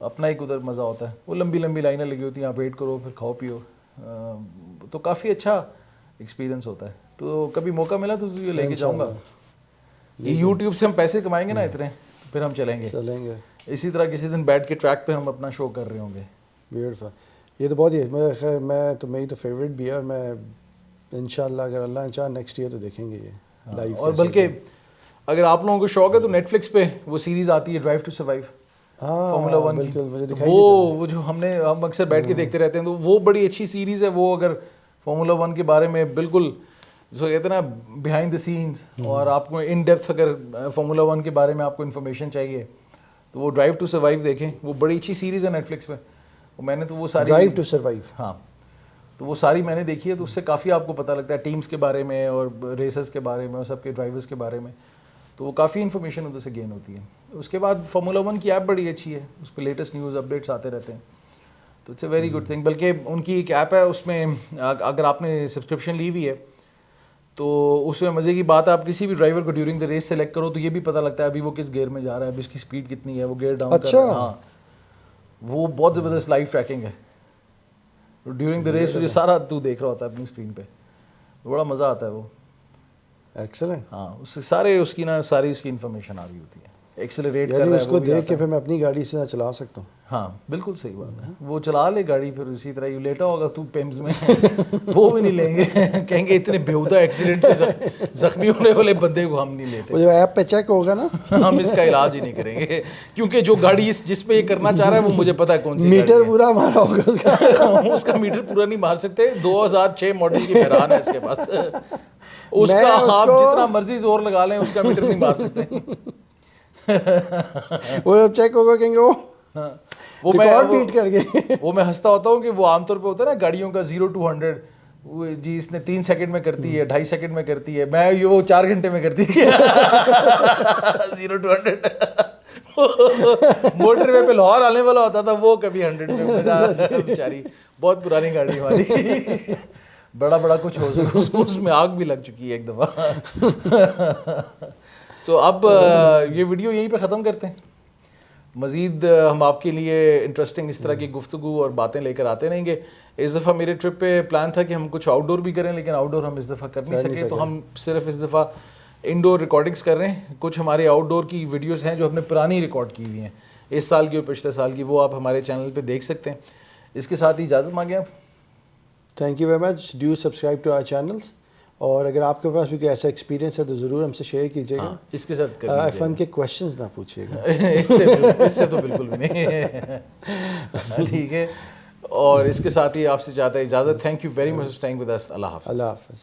Speaker 2: اپنا ایک ادھر مزہ ہوتا ہے. وہ لمبی لمبی لائنیں لگی ہوتی ہیں, آپ ویٹ کرو پھر کھاؤ پیو. تو کافی اچھا ایکسپیرینس ہوتا ہے. تو کبھی موقع ملا تو یہ لے کے جاؤں گا. یہ یوٹیوب سے ہم پیسے کمائیں گے نا اتنے, تو پھر ہم چلیں گے. اسی طرح کسی دن بیٹھ کے ٹریک پہ ہم اپنا شو کر رہے ہوں گے.
Speaker 1: بیوٹیفل. یہ تو بہت ہی خیر میری تو فیوریٹ بھی ہے, اور میں انشاءاللہ اگر اللہ چاہے نیکسٹ ایئر تو دیکھیں گے یہ لائیو.
Speaker 2: اور بلکہ اگر آپ لوگوں کو شوق ہے تو نیٹ فلکس پہ وہ سیریز آتی ہے ڈرائیو ٹو سروائیو, فارمولا 1 کی. وہ جو ہم اکثر بیٹھ کے دیکھتے رہتے ہیں, تو وہ بڑی اچھی سیریز ہے. وہ اگر فارمولا 1 کے بارے میں بالکل جو کہتے ہیں نا بیہائنڈ دا سینس, اور آپ کو ان ڈیپتھ اگر فارمولا 1 کے بارے میں آپ کو انفارمیشن چاہیے تو وہ ڈرائیو ٹو سروائیو دیکھیں. وہ بڑی اچھی سیریز ہے نیٹ فلکس پہ. میں نے تو وہ ساری
Speaker 1: ڈرائیو ٹو سروائیو,
Speaker 2: ہاں تو وہ ساری میں نے دیکھی ہے. تو اس سے کافی آپ کو پتہ لگتا ہے ٹیمز کے بارے میں اور ریسرز کے بارے میں اور سب کے ڈرائیورز کے بارے میں. تو وہ کافی انفارمیشن ادھر سے گین ہوتی ہے. اس کے بعد فارمولا 1 کی ایپ بڑی اچھی ہے, اس پہ لیٹسٹ نیوز اپڈیٹس آتے رہتے ہیں. تو it's a very good thing. بلکہ ان کی ایک ایپ ہے, اس میں اگر آپ نے سبسکرپشن لی ہوئی ہے تو اس میں مزے کی بات ہے, آپ کسی بھی ڈرائیور کو ڈیورنگ دا ریس سلیکٹ کرو تو یہ بھی پتہ لگتا ہے ابھی وہ کس گیئر میں جا رہا ہے, ابھی اس کی اسپیڈ کتنی ہے, وہ گیئر ڈاؤن کر رہا ہے. ہاں وہ بہت زبردست لائیو ٹریکنگ ہے ڈیورنگ دا ریس. یہ سارا تو دیکھ رہا ہوتا ہے اپنی اسکرین پہ, بڑا مزہ آتا ہے وہ.
Speaker 1: ایکسلنٹ.
Speaker 2: ہاں اس سے سارے اس کی نا ساری اس کی انفارمیشن آ رہی ہوتی ہے. ایکسلریٹ کر رہا ہے
Speaker 1: اس کو دیکھ کے پھر میں اپنی گاڑی سے نہ چلا سکتا ہوں.
Speaker 2: ہاں بالکل صحیح بات ہے. وہ چلا لے گاڑی, پھر اسی طرح یہ لیٹا ہوگا تو پیمز میں, وہ بھی نہیں لیں گے. کہیں گے اتنے بےہودہ ایکسیڈنٹ سے زخمی ہونے والے بندے کو ہم نہیں لیتے.
Speaker 1: وہ جو ایپ پہ چیک ہوگا نا,
Speaker 2: ہم اس کا علاج ہی نہیں کریں گے, کیونکہ جو گاڑی جس پہ یہ کرنا چاہ رہا ہے وہ مجھے پتا ہے کون سی
Speaker 1: میٹر پورا مارا ہوگا.
Speaker 2: اس کا میٹر پورا نہیں مار سکتے. 2006 ماڈل کی مہران ہے اس کے پاس, اس کا آپ جتنا مرضی زور لگا لیں اس کا میٹر نہیں مار سکتے.
Speaker 1: وہ جب چیک ہوگا کہیں گے وہ ریکارڈ بیٹ کر گئے.
Speaker 2: وہ میں ہنستا ہوتا ہوں کہ وہ عام طور پہ ہوتا ہے نا گاڑیوں کا 0 to 100, جی اس نے 3 سیکنڈ میں کرتی ہے, 2.5 سیکنڈ میں کرتی ہے, میں یہ وہ 4 گھنٹے میں کرتی ہے 0 to 100. موٹر وے پہ لاہور آنے والا ہوتا تھا, وہ کبھی 100 میں. بیچاری بہت پرانی گاڑی ہماری, بڑا کچھ ہو سکتا, اس میں آگ بھی لگ چکی ہے ایک دفعہ. تو اب یہ ویڈیو یہیں پہ ختم کرتے ہیں. مزید ہم آپ کے لیے انٹرسٹنگ اس طرح کی گفتگو اور باتیں لے کر آتے رہیں گے. اس دفعہ میرے ٹرپ پہ پلان تھا کہ ہم کچھ آؤٹ ڈور بھی کریں, لیکن آؤٹ ڈور ہم اس دفعہ کر نہیں سکے, تو ہم صرف اس دفعہ انڈور ریکارڈنگس کر رہے ہیں. کچھ ہمارے آؤٹ ڈور کی ویڈیوز ہیں جو ہم نے پرانی ریکارڈ کی ہوئی ہیں, اس سال کی اور پچھلے سال کی, وہ آپ ہمارے چینل پہ دیکھ سکتے ہیں. اس کے ساتھ ہی اجازت مانگیں آپ.
Speaker 1: Thank you very much. Do subscribe to our channels. اور اگر آپ کے پاس بھی کوئی ایسا ایکسپیرینس ہے تو ضرور ہم سے شیئر کیجیے گا.
Speaker 2: اس کے ساتھ
Speaker 1: F1 کے کویشچنز نہ پوچھیے گا,
Speaker 2: اس سے تو بالکل بھی نہیں. ٹھیک ہے. اور اس کے ساتھ ہی آپ سے چاہتا ہے اجازت. Thank you very much for staying with us. اللہ حافظ.
Speaker 1: اللہ حافظ.